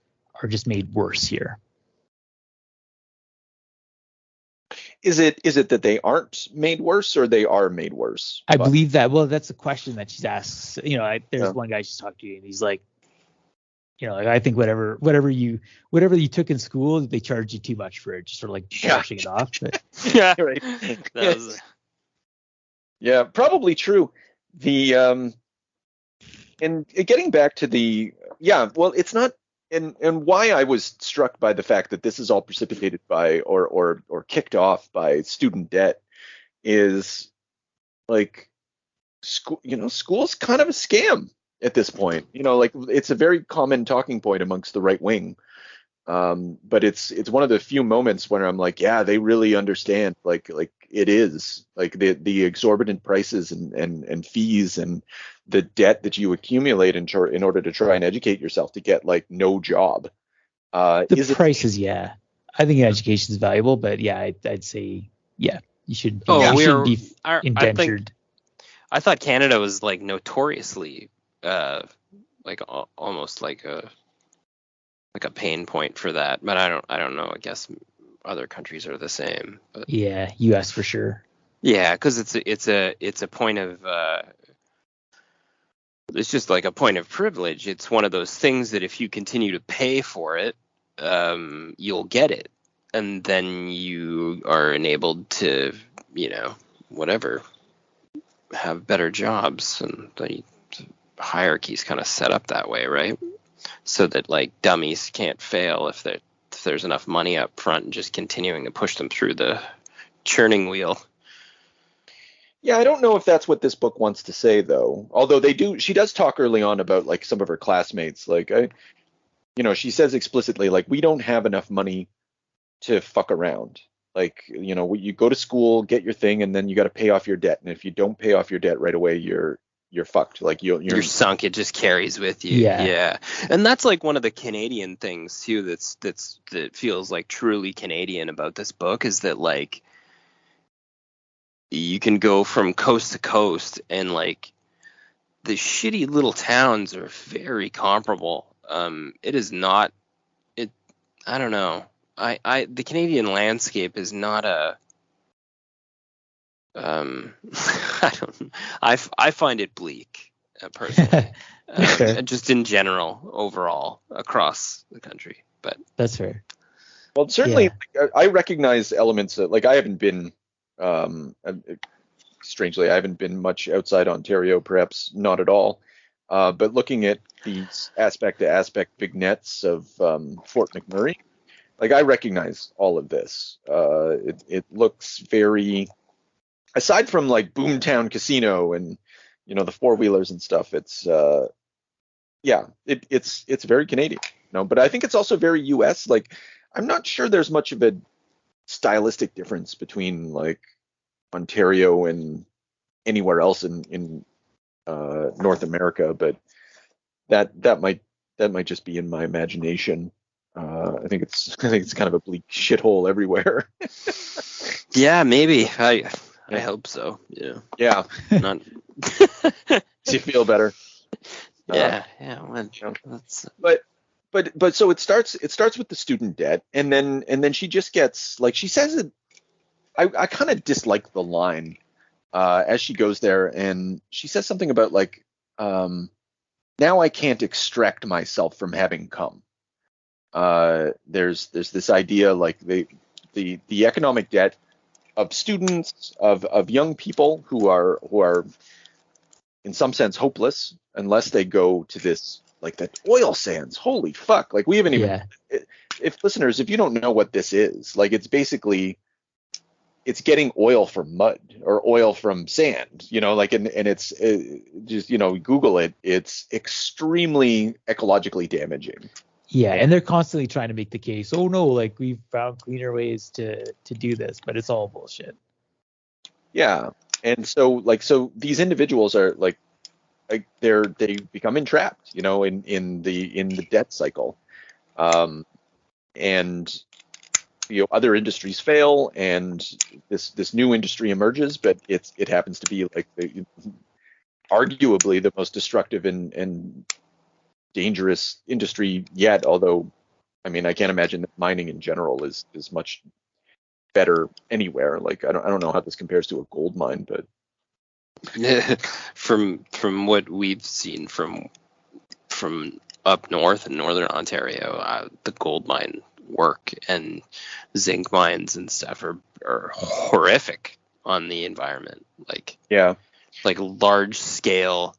are just made worse here. Is it that they aren't made worse, or they are made worse? I believe that. Well, that's a question that she's asked. There's one guy she's talked to, and he's like, like, I think whatever you took in school, they charged you too much for it, just sort of like brushing it off. But. Yeah, right. That was... Yeah, probably true. And getting back to it's not. And why I was struck by the fact that this is all precipitated by or kicked off by student debt is like school's kind of a scam at this point. Like, it's a very common talking point amongst the right wing. But it's one of the few moments when I'm like, yeah, they really understand, like it is like the exorbitant prices and fees and the debt that you accumulate in order to try and educate yourself to get like no job. The prices, yeah. I think education is valuable, but yeah, I'd say, yeah, you should. Shouldn't be indentured. I thought Canada was like notoriously, like almost like a pain point for that, but I don't know. I guess other countries are the same. But yeah, U.S. for sure. Yeah, because it's a point of it's just like a point of privilege. It's one of those things that if you continue to pay for it, you'll get it, and then you are enabled to, whatever, have better jobs, and the hierarchy's kind of set up that way, right? So that like dummies can't fail if there's enough money up front, and just continuing to push them through the churning wheel. Yeah, I don't know if that's what this book wants to say, though. Although she does talk early on about like some of her classmates. Like, she says explicitly, like, we don't have enough money to fuck around. Like, you go to school, get your thing, and then you got to pay off your debt. And if you don't pay off your debt right away, you're fucked. Like you're sunk. It just carries with you. Yeah. And that's like one of the Canadian things too. That feels like truly Canadian about this book is that like you can go from coast to coast, and like the shitty little towns are very comparable. It is not. I don't know. The Canadian landscape is not a. I find it bleak personally, just in general, overall across the country. But that's fair. Well, certainly, I recognize elements that, like, I haven't been. Strangely, I haven't been much outside Ontario, perhaps not at all. But looking at these aspect-to-aspect vignettes of Fort McMurray, like, I recognize all of this. It looks very, aside from like Boomtown Casino and the four-wheelers and stuff, it's it's very Canadian. But I think it's also very U.S. Like, I'm not sure there's much of a stylistic difference between like Ontario and anywhere else in North America, but that might just be in my imagination. I think it's kind of a bleak shithole everywhere. Yeah, maybe. I hope so. Yeah. Not. Do you feel better? Yeah. That's... But so it starts with the student debt, and then she just gets, like, she says it. I kind of dislike the line as she goes there, and she says something about like, now I can't extract myself from having come. There's this idea, like, the economic debt of students, of young people who are in some sense hopeless unless they go to this, like, that oil sands. Holy fuck. Like, we haven't even, if listeners, if you don't know what this is, like, it's basically, it's getting oil from mud or oil from sand, like, and it's just, Google it. It's extremely ecologically damaging. Yeah, and they're constantly trying to make the case, oh no, like, we've found cleaner ways to do this, but it's all bullshit. Yeah, and so these individuals are like they become entrapped, in the debt cycle, and other industries fail, and this new industry emerges, but it happens to be like arguably the most destructive and dangerous industry yet. Although, I mean, I can't imagine that mining in general is much better anywhere. Like I don't know how this compares to a gold mine, but from what we've seen from up north in northern Ontario, the gold mine work and zinc mines and stuff are horrific on the environment. Like large scale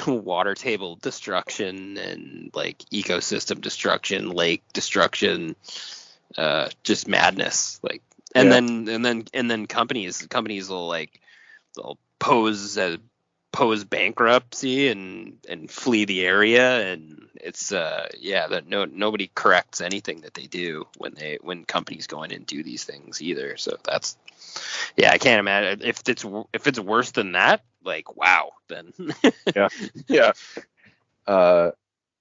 water table destruction and like ecosystem destruction, lake destruction, just madness. Like and then companies will like they'll pose bankruptcy and flee the area, and it's that nobody corrects anything that they do when companies go in and do these things either. So that's I can't imagine if it's worse than that. Like wow, then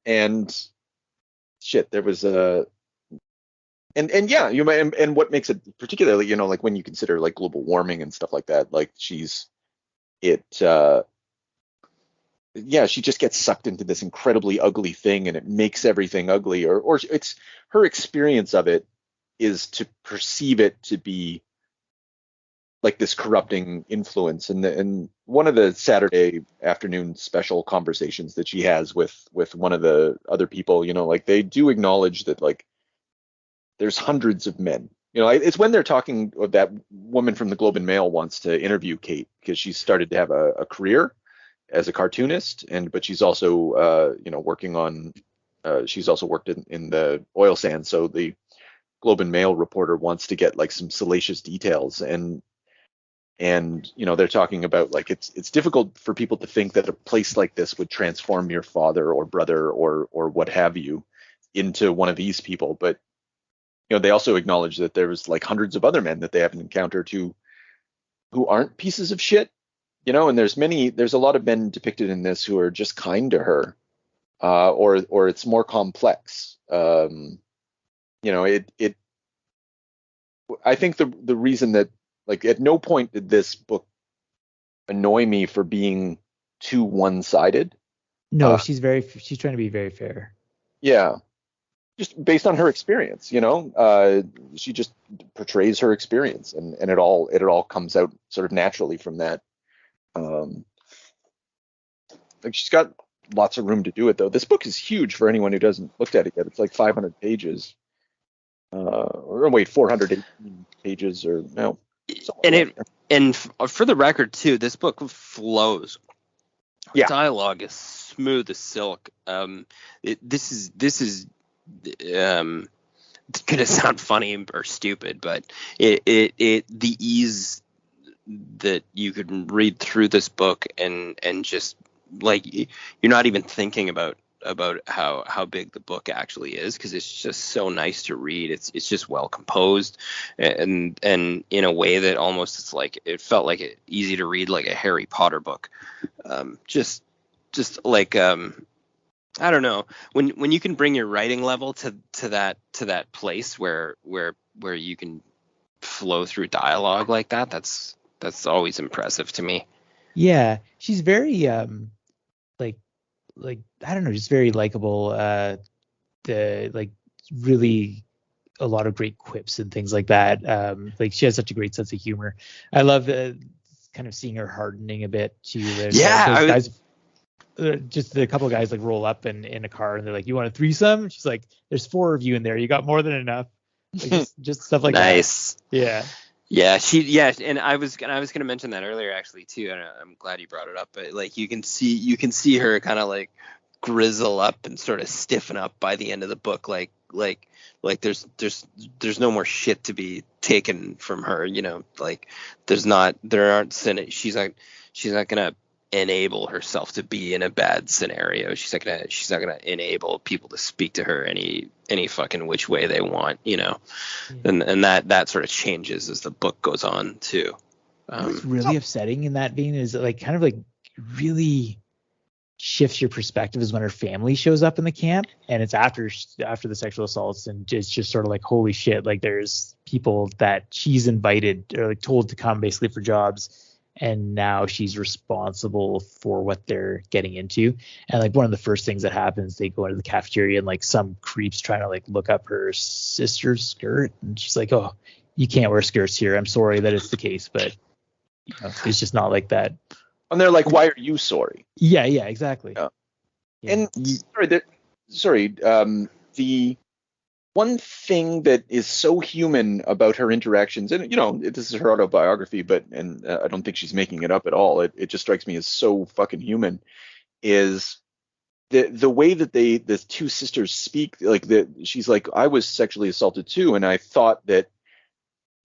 and shit, there was a and what makes it particularly, like when you consider like global warming and stuff like that, like she just gets sucked into this incredibly ugly thing, and it makes everything ugly, or it's her experience of it is to perceive it to be like this corrupting influence. And one of the Saturday afternoon special conversations that she has with one of the other people, like they do acknowledge that like there's hundreds of men. It's when they're talking, that woman from the Globe and Mail wants to interview Kate because she's started to have a career as a cartoonist, but she's also working on she's also worked in the oil sands. So the Globe and Mail reporter wants to get like some salacious details, and they're talking about like it's difficult for people to think that a place like this would transform your father or brother or what have you into one of these people. But they also acknowledge that there was like hundreds of other men that they haven't encountered who aren't pieces of shit, and there's a lot of men depicted in this who are just kind to her, or it's more complex. I think the reason that, like, at no point did this book annoy me for being too one-sided. No, she's trying to be very fair. Yeah. Just based on her experience, she just portrays her experience, and it all comes out sort of naturally from that. Like she's got lots of room to do it, though. This book is huge for anyone who doesn't looked at it yet. It's like 500 pages, 418 pages, or no. And for the record too, this book flows. Yeah, dialogue is smooth as silk. This is it's gonna sound funny or stupid, but the ease that you could read through this book and just like you're not even thinking about how big the book actually is, because it's just so nice to read. It's just well composed, and in a way that almost it felt like it easy to read, like a Harry Potter book. Just like I don't know, when you can bring your writing level to that place where you can flow through dialogue like that, that's always impressive to me. Yeah, she's very like I don't know, just very likable. Really a lot of great quips and things like that. Like she has such a great sense of humor. I love kind of seeing her hardening a bit too. Just a couple of guys like roll up in a car and they're like, "You want a threesome?" She's like, "There's 4 of you in there. You got more than enough." Like, just stuff like nice. That. Yeah. And I was gonna mention that earlier actually too, and I'm glad you brought it up. But like you can see her kind of like grizzle up and sort of stiffen up by the end of the book. Like there's no more shit to be taken from her. Like she's not gonna enable herself to be in a bad scenario. She's not gonna enable people to speak to her any fucking which way they want, and that sort of changes as the book goes on too. What's really upsetting in that vein is like kind of like really shifts your perspective is when her family shows up in the camp, and it's after the sexual assaults, and it's just sort of like, holy shit, like there's people that she's invited or like told to come basically for jobs, and now she's responsible for what they're getting into. And like one of the first things that happens, they go into the cafeteria and like some creeps trying to like look up her sister's skirt, and she's like, "Oh, you can't wear skirts here. I'm sorry that it's the case, but it's just not like that." And they're like, "Why are you sorry?" Yeah, exactly. Yeah. Yeah. And the one thing that is so human about her interactions, and this is her autobiography, but I don't think she's making it up at all. It just strikes me as so fucking human, is the way that the two sisters speak. Like she's like, "I was sexually assaulted too, and I thought that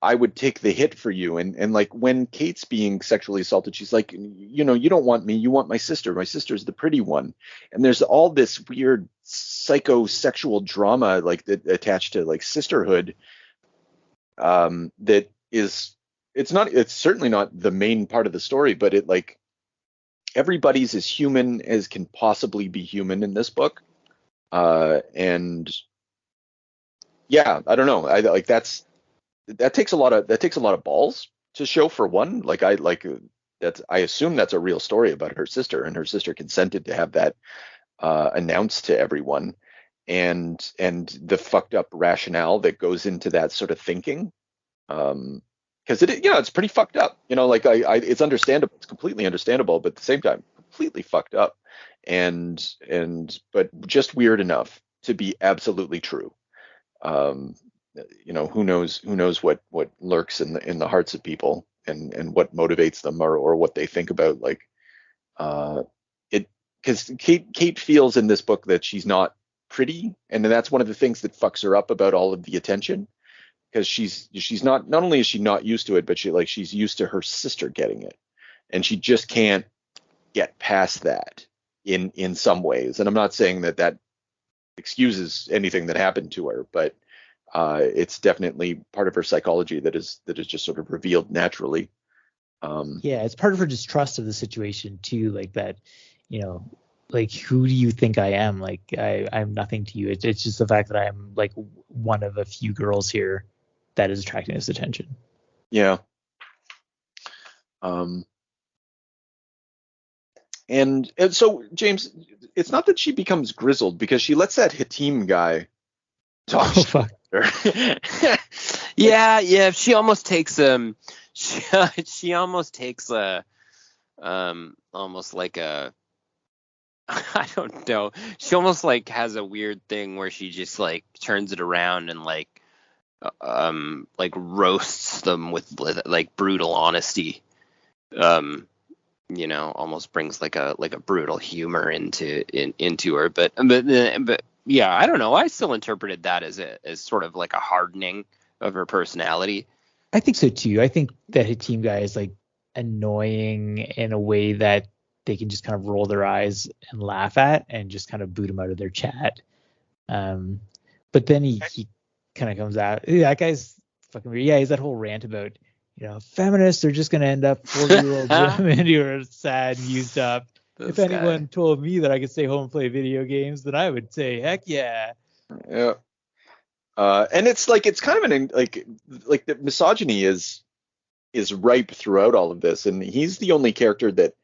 I would take the hit for you." And like when Kate's being sexually assaulted, she's like, "You don't want me, you want my sister. My sister's the pretty one." And there's all this weird psychosexual drama like that attached to like sisterhood. That is, it's certainly not the main part of the story, but it like everybody's as human as can possibly be human in this book. And yeah, I don't know. I like that takes a lot of balls to show, for one. Like I assume that's a real story about her sister, and her sister consented to have that announced to everyone, and the fucked up rationale that goes into that sort of thinking, because it's pretty fucked up. Like it's understandable, it's completely understandable, but at the same time completely fucked up, and but just weird enough to be absolutely true. Who knows what lurks in the hearts of people, and what motivates them, or what they think about, like it, because Kate feels in this book that she's not pretty, and that's one of the things that fucks her up about all of the attention, because she's not only is she not used to it, but she's used to her sister getting it, and she just can't get past that in some ways. And I'm not saying that excuses anything that happened to her, but it's definitely part of her psychology that is just sort of revealed naturally. It's part of her distrust of the situation too, like that, like, who do you think I am? Like I'm nothing to you. It's just the fact that I'm like one of a few girls here that is attracting this attention. Yeah. And so, James, it's not that she becomes grizzled, because she lets that Hatim guy talk. Oh, fuck. Yeah. She almost takes she almost takes almost like a, I don't know. She almost like has a weird thing where she just like turns it around and like roasts them with like brutal honesty. Almost brings like a brutal humor into her. But yeah, I don't know. I still interpreted that as sort of like a hardening of her personality. I think so too. I think that Hatim guy is like annoying in a way that they can just kind of roll their eyes and laugh at, and just kind of boot him out of their chat. But then he kind of comes out. That guy's fucking weird. Yeah, he's that whole rant about, feminists are just going to end up 40-year-old women who are sad and used up. If anyone told me that I could stay home and play video games, then I would say, heck yeah. Yeah. And it's like, it's kind of like the misogyny is ripe throughout all of this, and he's the only character that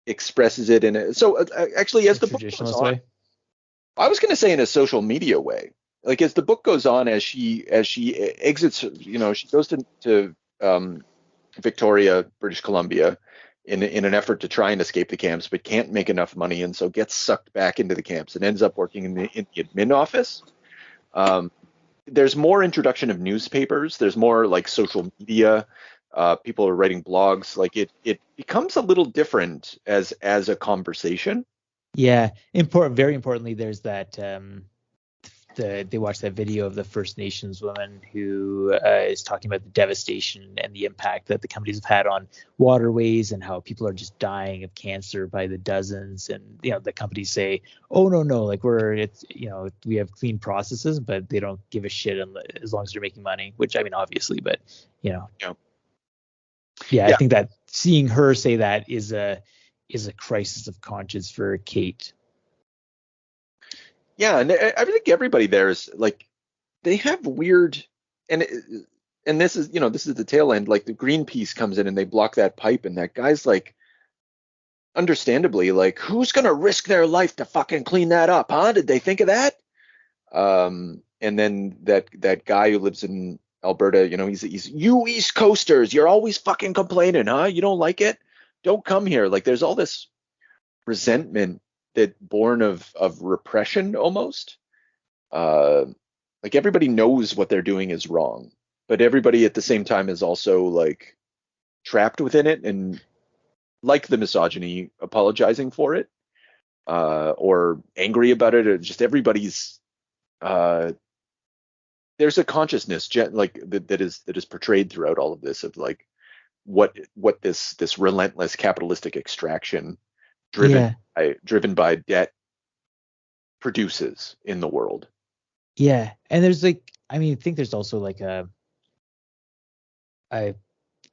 expresses it in it. So actually, as the book goes on, way. I was going to say in a social media way. Like, as the book goes on, as she exits, she goes to Victoria, British Columbia, in an effort to try and escape the camps, but can't make enough money, and so gets sucked back into the camps and ends up working in the admin office. There's more introduction of newspapers. There's more like social media. People are writing blogs. Like it becomes a little different as a conversation. Yeah, very importantly, there's that. They watched that video of the First Nations woman who is talking about the devastation and the impact that the companies have had on waterways, and how people are just dying of cancer by the dozens. And the companies say, "Oh no, like we have clean processes," but they don't give a shit as long as they're making money. Which, I mean, obviously, but Yeah. I think that seeing her say that is a crisis of conscience for Kate. Yeah, and I think everybody there is like, they have weird, and and this is the tail end. Like the Greenpeace comes in and they block that pipe, and that guy's like, understandably, like, who's gonna risk their life to fucking clean that up, huh? Did they think of that? And then that guy who lives in Alberta, he's you East Coasters, you're always fucking complaining, huh? You don't like it? Don't come here. Like there's all this resentment that born of repression almost. Like everybody knows what they're doing is wrong, but everybody at the same time is also like trapped within it and like the misogyny, apologizing for it, or angry about it, or just everybody's there's a consciousness like that is portrayed throughout all of this of like what this relentless capitalistic extraction driven by debt produces in the world. Yeah, and there's like, I mean, I think there's also like an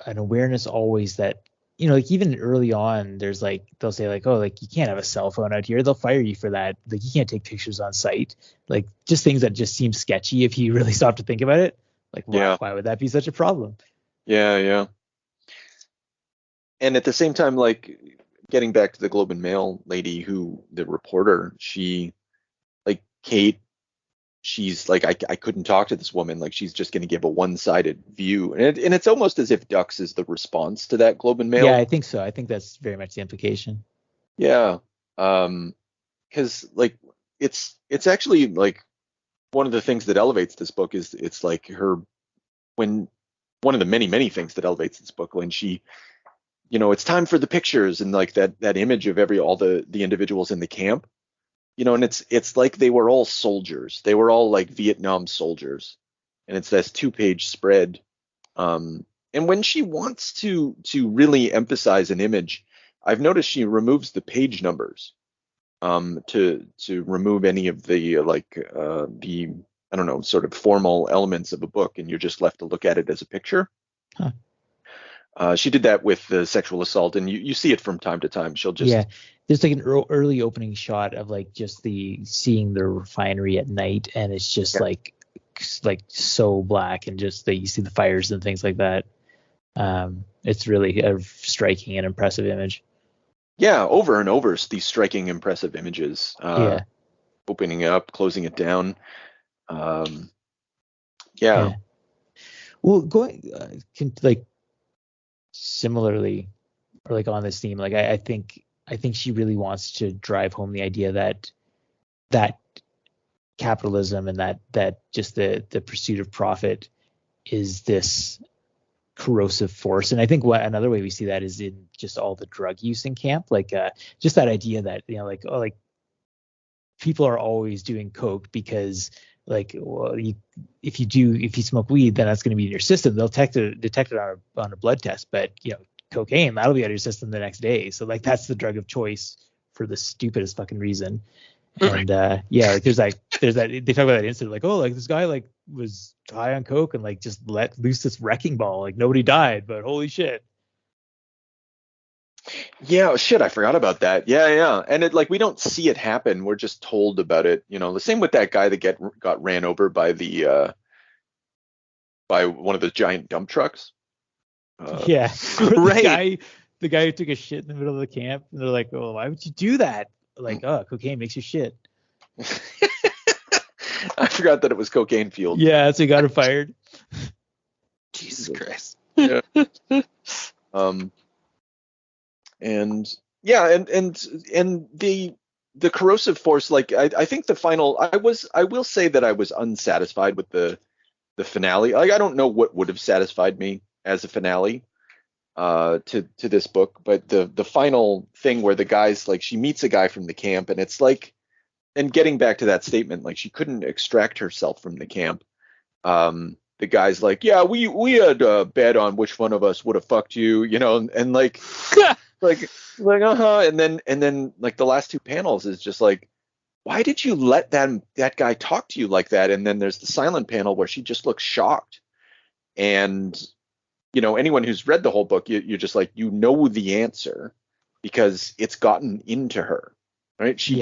awareness always that, like even early on, there's like, they'll say like, oh, like you can't have a cell phone out here. They'll fire you for that. Like you can't take pictures on site. Like just things that just seem sketchy if you really stop to think about it. Like, why would that be such a problem? Yeah. And at the same time, like getting back to the Globe and Mail lady the reporter, she, like Kate, she's like, I couldn't talk to this woman. Like she's just going to give a one-sided view. And it's almost as if Ducks is the response to that Globe and Mail. Yeah, I think so. I think that's very much the implication. Yeah. Because like it's actually like one of the things that elevates this book is it's like one of the many things that elevates this book when she, it's time for the pictures and like that image of all the individuals in the camp. And it's like they were all soldiers. They were all like Vietnam soldiers. And it's this 2-page spread. And when she wants to really emphasize an image, I've noticed she removes the page numbers to remove any of the the I don't know, sort of formal elements of a book, and you're just left to look at it as a picture. Huh. She did that with the sexual assault, and you see it from time to time. She'll just there's like an early opening shot of like just seeing the refinery at night, and it's just like so black, and just that you see the fires and things like that. It's really a striking and impressive image. Yeah, over and over, these striking, impressive images. Opening it up, closing it down. Yeah. Well, going like similarly, or like on this theme, like I think she really wants to drive home the idea that capitalism and that just the pursuit of profit is this corrosive force. And I think another way we see that is in just all the drug use in camp, like just that idea that like people are always doing coke because like, well, if you smoke weed, then that's going to be in your system. They'll detect it on a blood test, but cocaine, that'll be out of your system the next day. So like that's the drug of choice for the stupidest fucking reason. And like there's that they talk about that incident, like, oh, like this guy like was high on coke and like just let loose this wrecking ball, like nobody died, but holy shit. Yeah, shit, I forgot about that. Yeah. And it like we don't see it happen. We're just told about it. The same with that guy that got ran over by by one of the giant dump trucks. Right. The guy who took a shit in the middle of the camp, and they're like, oh, why would you do that? Like, oh, cocaine makes you shit. I forgot that it was cocaine fueled. Yeah, so he got him fired. Jesus Christ. Yeah. And the corrosive force, like I think the final, I will say that I was unsatisfied with the finale. Like I don't know what would have satisfied me as a finale to this book, but the final thing where the guys, like, she meets a guy from the camp, and it's like, and getting back to that statement, like she couldn't extract herself from the camp. The guy's like, yeah, we had a bet on which one of us would have fucked you, and like like and then like the last 2 panels is just like, why did you let that guy talk to you like that? And then there's the silent panel where she just looks shocked. And anyone who's read the whole book, you're just like, the answer because it's gotten into her, right? She's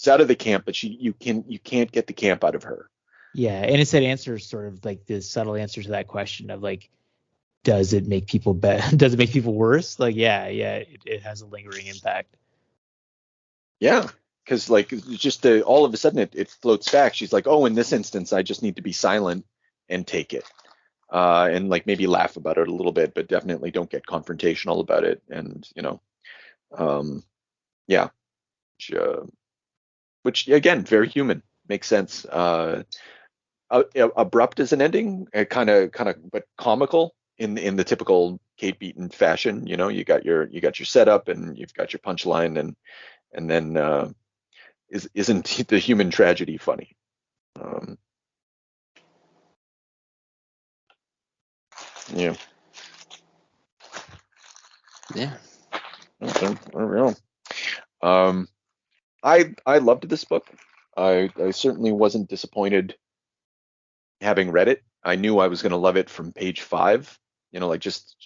out of the camp, but you can't get the camp out of her. Yeah, and it's that answer, sort of like this subtle answer to that question of like, does it make people does it make people worse? Like, yeah, it has a lingering impact. Yeah, because like just all of a sudden it floats back. She's like, oh, in this instance, I just need to be silent and take it, and like maybe laugh about it a little bit, but definitely don't get confrontational about it. And yeah, which again, very human, makes sense. Abrupt as an ending, kind of, but comical in the typical Kate Beaton fashion. You got your setup and you've got your punchline, and then isn't the human tragedy funny? Yeah. Yeah. I don't know. I loved this book. I certainly wasn't disappointed having read it. I knew I was going to love it from page 5. Like just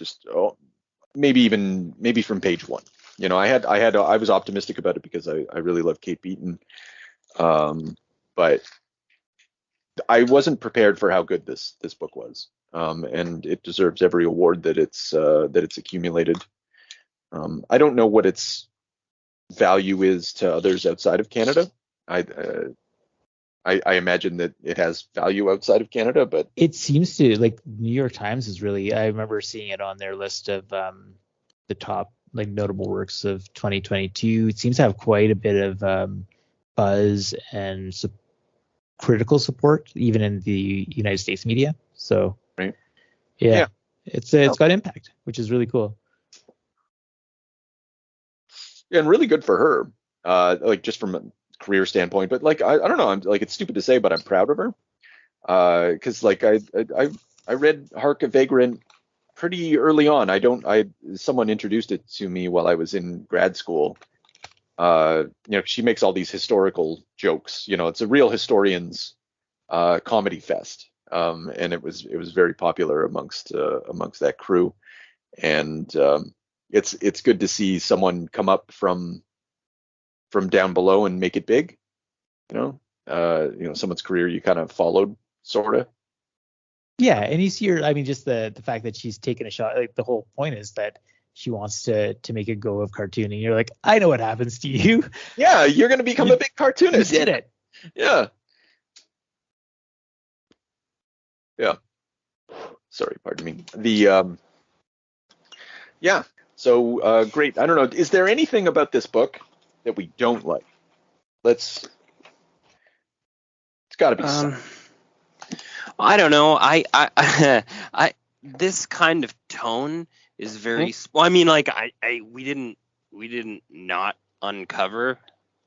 maybe from page 1. I was optimistic about it because I really love Kate Beaton. But I wasn't prepared for how good this book was. And it deserves every award that it's accumulated. I don't know what its value is to others outside of Canada. I imagine that it has value outside of Canada, but it seems to, like, New York Times is really, I remember seeing it on their list of the top like notable works of 2022. It seems to have quite a bit of buzz and critical support, even in the United States media. So right. Yeah. It's got impact, which is really cool. Yeah, and really good for her. Like just from a career standpoint, but like I don't know, I'm like, it's stupid to say, but I'm proud of her. Because like I read Hark a Vagrant pretty early on. Someone introduced it to me while I was in grad school. She makes all these historical jokes. It's a real historian's comedy fest. And it was very popular amongst that crew. And it's good to see someone come up from down below and make it big. Someone's career you kind of followed, sort of. Yeah, and you see her. I mean, just the fact that she's taken a shot. Like, the whole point is that she wants to make a go of cartooning. You're like, I know what happens to you. Yeah, you're going to become a big cartoonist. You did it. Yeah. Yeah. Sorry, pardon me. Yeah. So great. I don't know. Is there anything about this book that we don't like? It's got to be something. I don't know. I this kind of tone is very well. I mean, like we didn't not uncover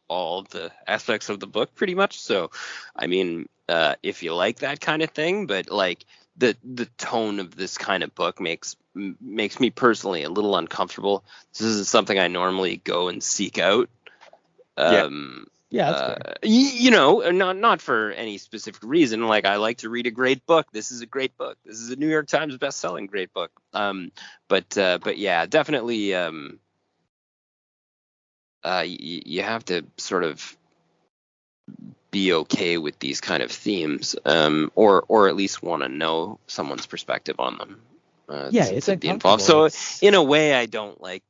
all the aspects of the book pretty much. So, I mean, if you like that kind of thing, but like the tone of this kind of book makes me personally a little uncomfortable. This isn't something I normally go and seek out. Yeah, that's not for any specific reason. Like, I like to read a great book. This is a great book. This is a New York Times best-selling great book. But yeah, definitely. You have to sort of be okay with these kind of themes, or at least want to know someone's perspective on them. It's to be involved. So in a way, I don't like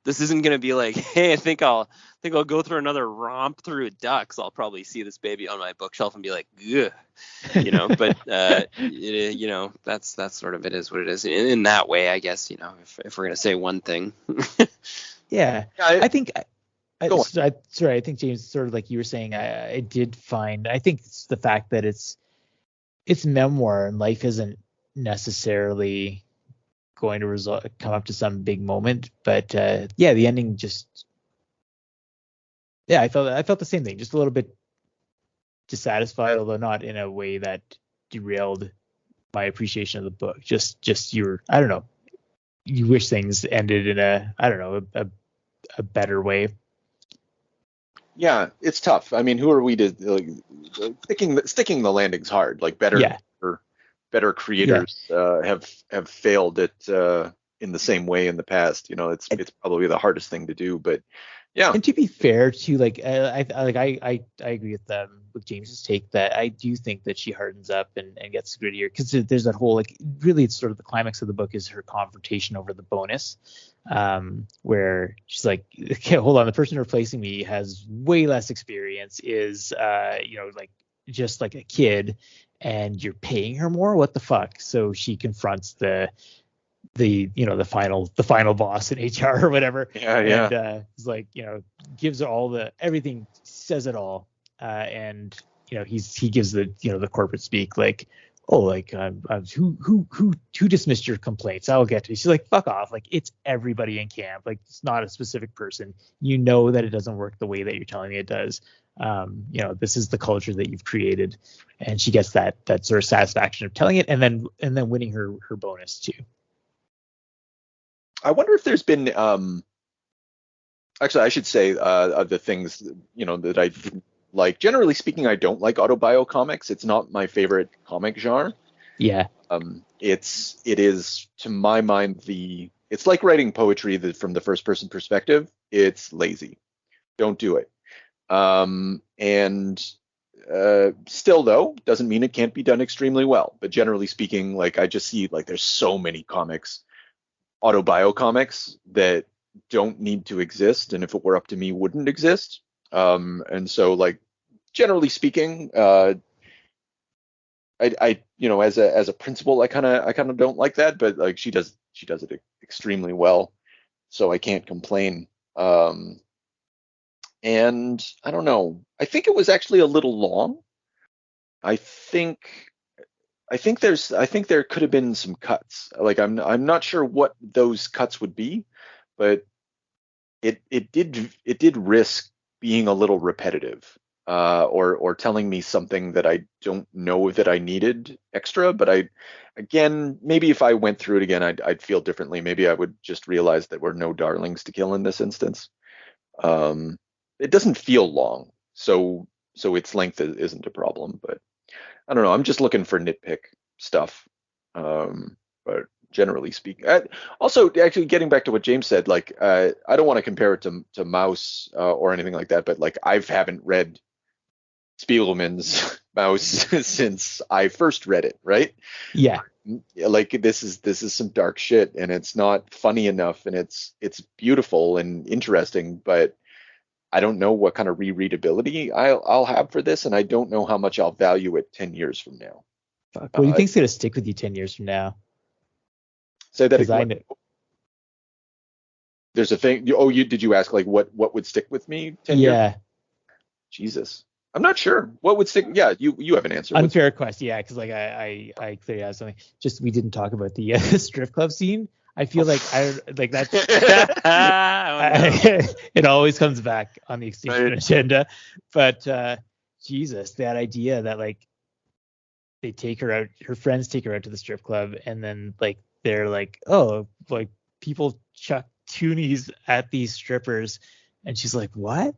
this isn't going to be like, hey, I think I'll go through another romp through ducks. I'll probably see this baby on my bookshelf and be like, ugh, But that's sort of, it is what it is. In that way, I guess, if we're going to say one thing. Yeah, I think. I think, James, sort of like you were saying, I did find. I think it's the fact that it's memoir and life isn't necessarily going to come up to some big moment, but the ending just, I felt the same thing, just a little bit dissatisfied, although not in a way that derailed my appreciation of the book. Just I don't know, you wish things ended in a better way. Yeah, it's tough. I mean, who are we to like, sticking the landing's hard. Like, better creators have failed at in the same way in the past. It's probably the hardest thing to do, but Yeah. And to be fair, to I agree with James's take that I do think that she hardens up and gets grittier, because there's that whole, like, really it's sort of the climax of the book is her confrontation over the bonus, where she's like, okay, hold on, the person replacing me has way less experience, is like just like a kid, and you're paying her more. What the fuck? So she confronts the final boss in HR or whatever. And he's like, gives her all everything, says it all. And he gives the corporate speak, like, oh, like, who dismissed your complaints? I'll get to it. She's like, fuck off. Like, it's everybody in camp. Like, it's not a specific person. You know that it doesn't work the way that you're telling me it does. This is the culture that you've created. And she gets that sort of satisfaction of telling it, and then winning her bonus too. I wonder if there's been, actually, I should say, of the things, that I like. Generally speaking, I don't like autobio comics. It's not my favorite comic genre. Yeah. It is, to my mind, it's like writing poetry from the first person perspective. It's lazy. Don't do it. Still, though, doesn't mean it can't be done extremely well. But generally speaking, like, I just see, like, there's so many autobio comics that don't need to exist, and if it were up to me, wouldn't exist. And so, like, generally speaking, I as a principle, I kind of don't like that, but like, she does it extremely well, so I can't complain. And I don't know, I think it was actually a little long. I think there could have been some cuts. Like, I'm not sure what those cuts would be, but it did risk being a little repetitive, or telling me something that I don't know that I needed extra. But maybe if I went through it again, I'd feel differently. Maybe I would just realize that we're no darlings to kill in this instance. It doesn't feel long, so its length isn't a problem, but I don't know. I'm just looking for nitpick stuff. But generally speaking, also, actually, getting back to what James said, like, I don't want to compare it to Mouse, or anything like that, but like, I haven't read Spiegelman's Mouse since I first read it, right? Yeah. Like, this is some dark shit, and it's not funny enough, and it's beautiful and interesting, but I don't know what kind of rereadability I'll have for this, and I don't know how much I'll value it 10 years from now. Fuck. What do you think's gonna stick with you 10 years from now? Say that again. There's a thing. Did you ask, like, what would stick with me 10 years? Yeah. Jesus, I'm not sure what would stick. Yeah, you have an answer. Unfair question. Yeah, because like I clearly have something. Just, we didn't talk about the strip club scene. I feel like that's it always comes back on the Extinction agenda. But Jesus, that idea that, like, they take her out, her friends take her out to the strip club, and then, like, they're like, oh, like, people chuck toonies at these strippers, and she's like, what?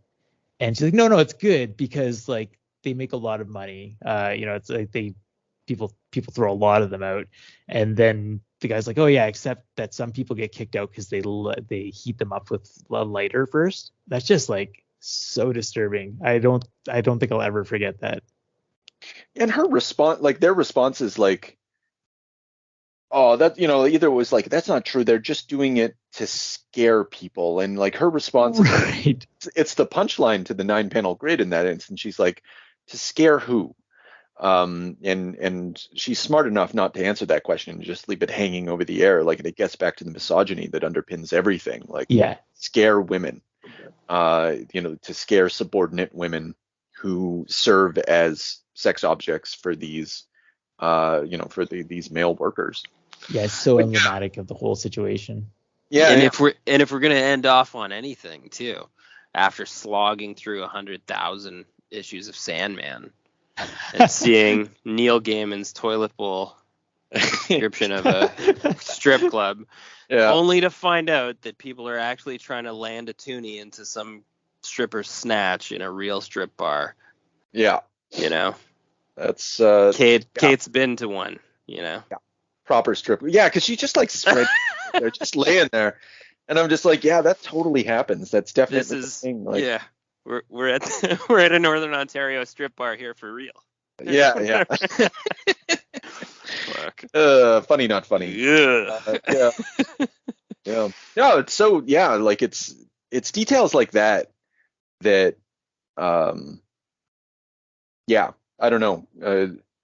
And she's like, no, it's good, because, like, they make a lot of money. It's like people throw a lot of them out, and then the guy's like, oh yeah, except that some people get kicked out because they heat them up with a lighter first. That's just, like, so disturbing. I don't think I'll ever forget that. And her response, like, their response is like, oh, that, either was like, that's not true, they're just doing it to scare people. And, like, her response, right, it's the punchline to the 9-panel grid in that instance. She's like, to scare who? And she's smart enough not to answer that question and just leave it hanging over the air. Like, it gets back to the misogyny that underpins everything. Like, yeah, scare women, to scare subordinate women who serve as sex objects for these, these male workers. Yeah, it's so emblematic of the whole situation. Yeah, and if we're gonna end off on anything too, after slogging through 100,000 issues of Sandman and seeing Neil Gaiman's toilet bowl description of a strip club, only to find out that people are actually trying to land a toonie into some stripper's snatch in a real strip bar. Yeah, that's Kate. Kate's been to one. Proper strip. Yeah, because she just, like, spread. They're just laying there. And I'm just like, yeah, that totally happens. That's definitely This is the thing. Like, yeah. We're at we're at a Northern Ontario strip bar here for real. yeah. Fuck. Funny, not funny. Yeah. Yeah. Yeah. No, it's so like it's details like that I don't know.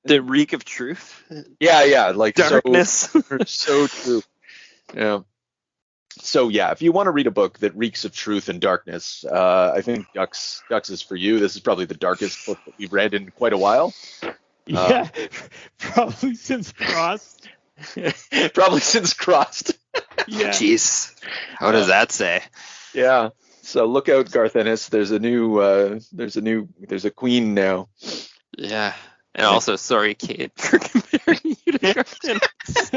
The reek of truth. Yeah, like Darkness. so true. Yeah. So yeah, if you want to read a book that reeks of truth and darkness, I think Ducks is for you. This is probably the darkest book that we've read in quite a while. Yeah, probably since Crossed. Probably since Crossed. Yeah. Jeez. How does that say? Yeah. So look out, Garth Ennis. There's a queen now. Yeah. And also, sorry, Kate, for comparing you to Garth Ennis.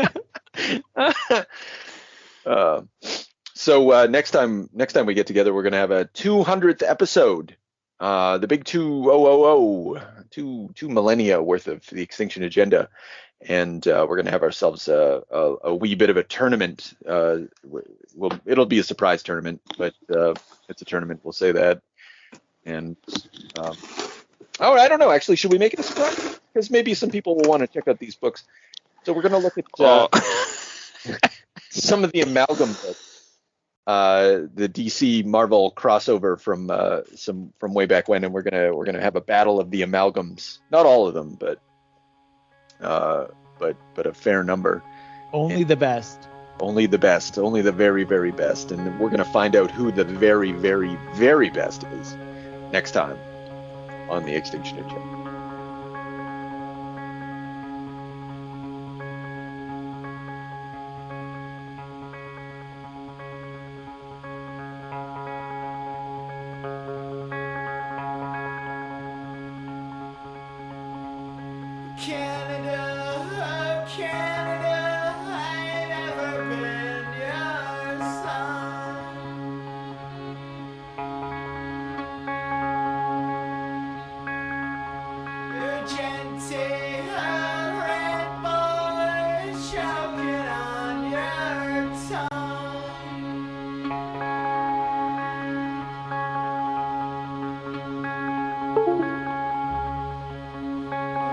So next time we get together, we're gonna have a 200th episode. The big 2000, two millennia worth of the Extinction Agenda, and we're gonna have ourselves a wee bit of a tournament. It'll be a surprise tournament, but it's a tournament. We'll say that. And I don't know. Actually, should we make it a surprise? Because maybe some people will want to check out these books. So we're gonna look at some of the amalgam books. The DC Marvel crossover from way back when, and we're gonna have a battle of the amalgams. Not all of them, but a fair number. Only the best. Only the best. Only the very, very best. And we're gonna find out who the very, very, very best is next time on the Extinction Agenda. Canada, oh Canada, I've never been your son. You're gentle, red boy, choking on your tongue.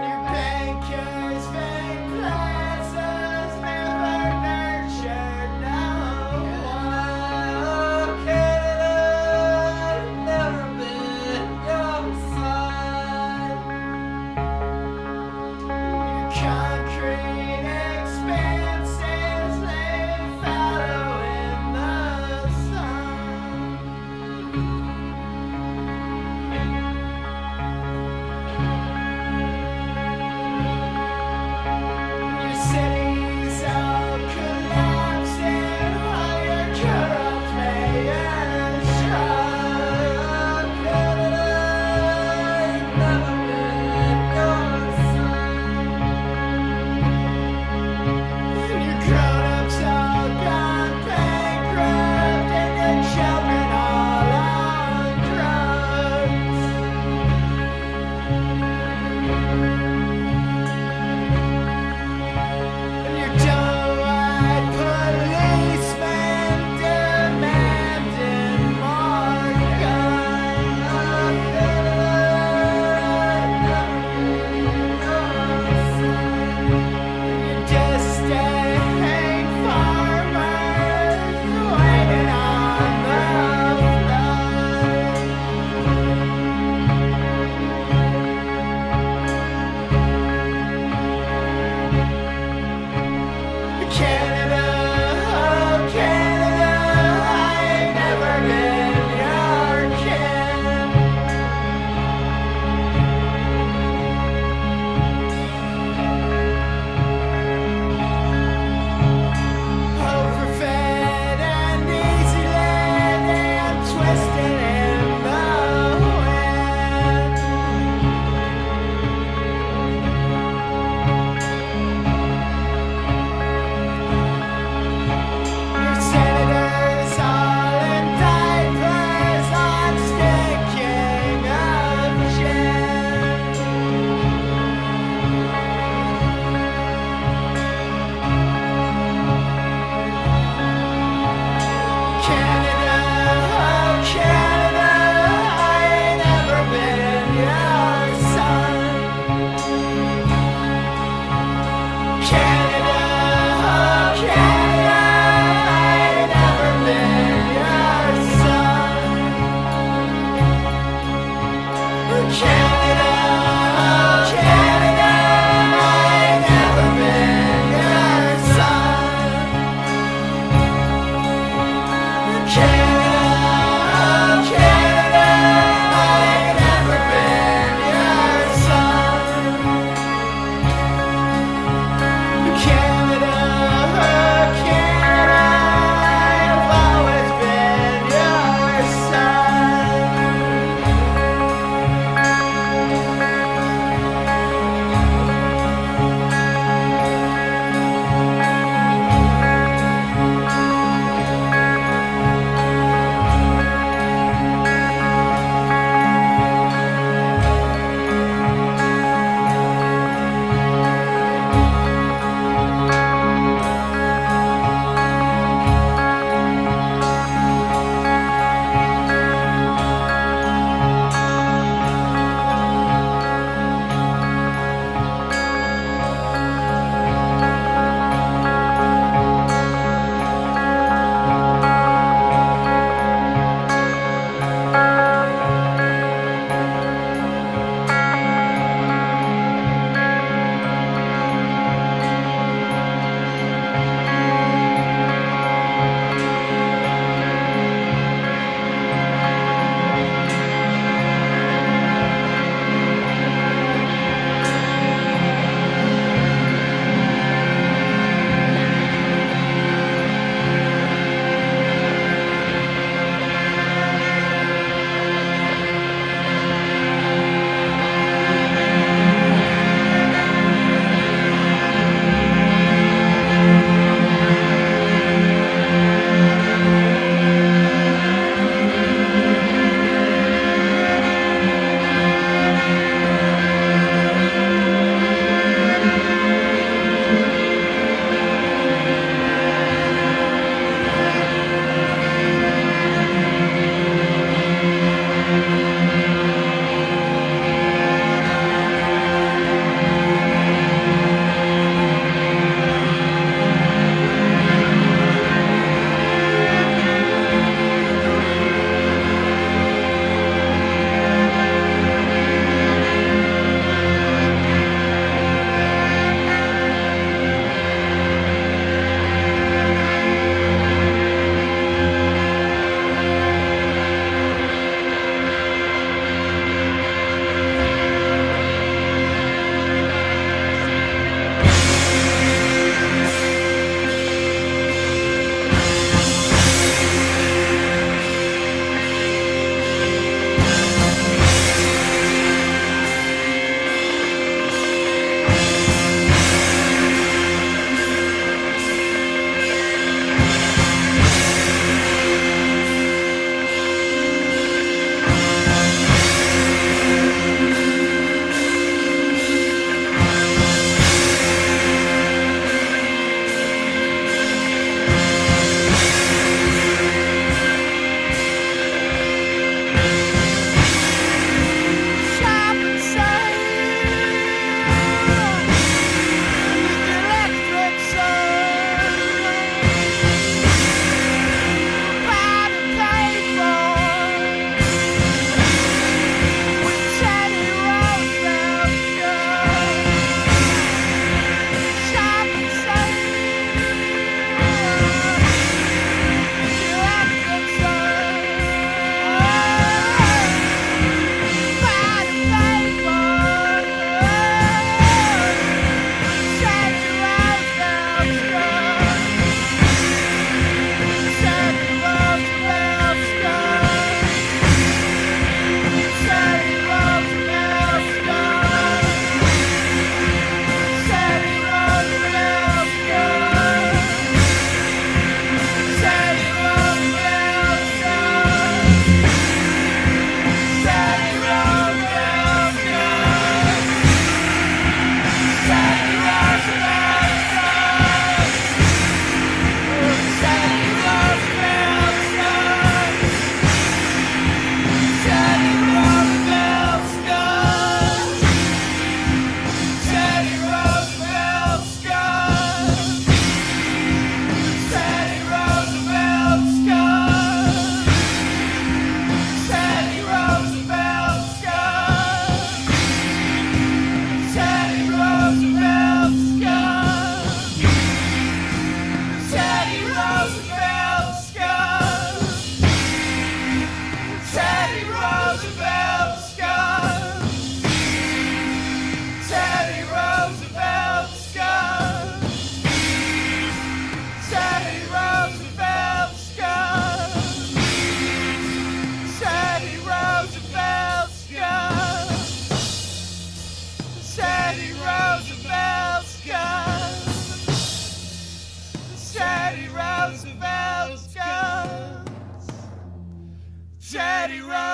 New bankers, vain plazas, never nurtured no one. Canada, never been your son.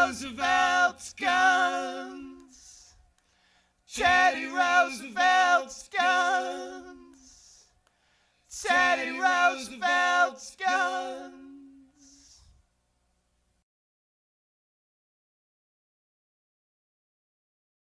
Roosevelt's guns. Teddy Roosevelt's guns.